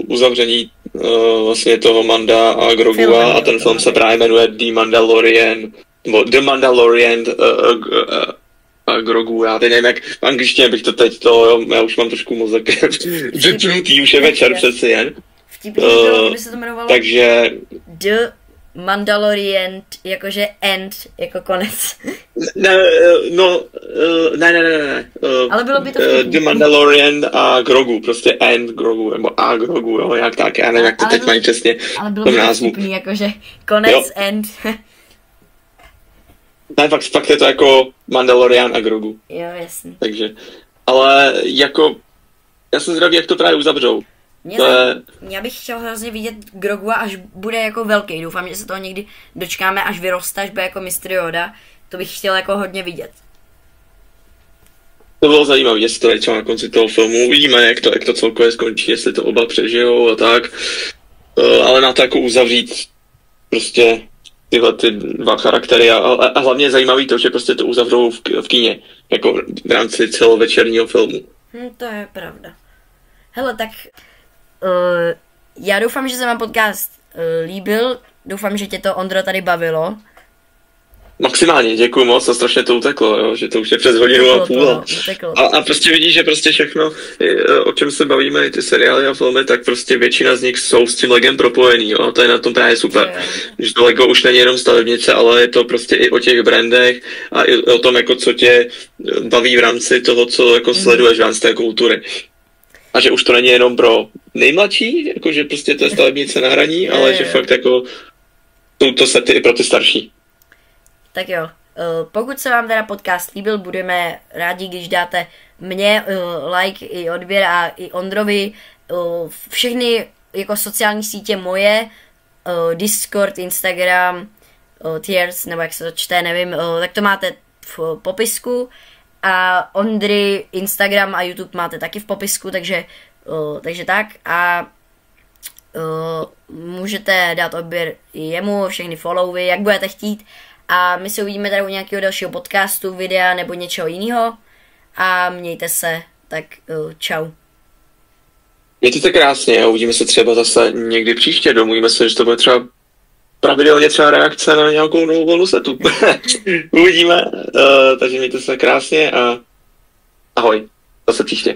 Speaker 2: uzavření vlastně toho Manda a Grogua a ten film se právě jmenuje The Mandalorian, nebo The Mandalorian a Grogu, já teď nevím, jak v angličtině bych to teď já už mám trošku mozek vypnutý, už je večer přeci jen.
Speaker 1: Vtipný by se to jmenovalo.
Speaker 2: Takže
Speaker 1: The Mandalorian, jakože end, jako konec.
Speaker 2: Ne.
Speaker 1: Ale bylo by to
Speaker 2: The Mandalorian a Grogu, prostě end Grogu, nebo a Grogu, jo, jak tak, já nevím, jak to teď mají přesně.
Speaker 1: Ale bylo by to vtipný, jakože konec, end.
Speaker 2: Ne, fakt je to jako Mandalorian a Grogu.
Speaker 1: Jo, jasný.
Speaker 2: Takže, ale jako, já jsem zvědavý, jak to právě uzavřou.
Speaker 1: Já bych chtěl hrozně vidět Grogua, až bude jako velký. Doufám, že se toho někdy dočkáme, až vyroste, až bude jako Mr. Yoda. To bych chtěl jako hodně vidět.
Speaker 2: To bylo zajímavé, jestli to je třeba na konci toho filmu. Uvidíme, jak to celkově skončí, jestli to oba přežijou a tak. Ale na to jako uzavřít prostě tyhle ty dva charaktery a hlavně je zajímavý to, že prostě to uzavřou v kině, jako v rámci celovečerního filmu.
Speaker 1: To je pravda. Hele, tak já doufám, že se vám podcast líbil, doufám, že tě to, Ondro, tady bavilo.
Speaker 2: Maximálně, děkuji moc a strašně to uteklo, jo, že to už je přes hodinu a půl. A prostě vidíš, že prostě všechno, o čem se bavíme, i ty seriály a filmy, tak prostě většina z nich jsou s tím Legem propojený, jo, to je na tom právě super. Že to Lego už není jenom stavebnice, ale je to prostě i o těch brandech a i o tom, jako co tě baví v rámci toho, co jako sleduješ v rámci té kultury. A že už to není jenom pro nejmladší, jakože prostě to je stavebnice na hraní, ale že fakt jako jsou to sety i pro ty starší.
Speaker 1: Tak jo, pokud se vám teda podcast líbil, budeme rádi, když dáte mně like i odběr a i Ondrovi všechny jako sociální sítě moje, Discord, Instagram, Tears, nebo jak se to čte, nevím, tak to máte v popisku a Ondry, Instagram a YouTube máte taky v popisku, takže tak a můžete dát odběr i jemu, všechny followy, jak budete chtít. A my se uvidíme tady u nějakého dalšího podcastu, videa nebo něčeho jiného. A mějte se, tak čau.
Speaker 2: Mějte se krásně a uvidíme se třeba zase někdy příště. Domluvíme se, že to bude třeba pravidelně třeba reakce na nějakou novou vlnu setu. Uvidíme, takže mějte se krásně a ahoj, zase příště.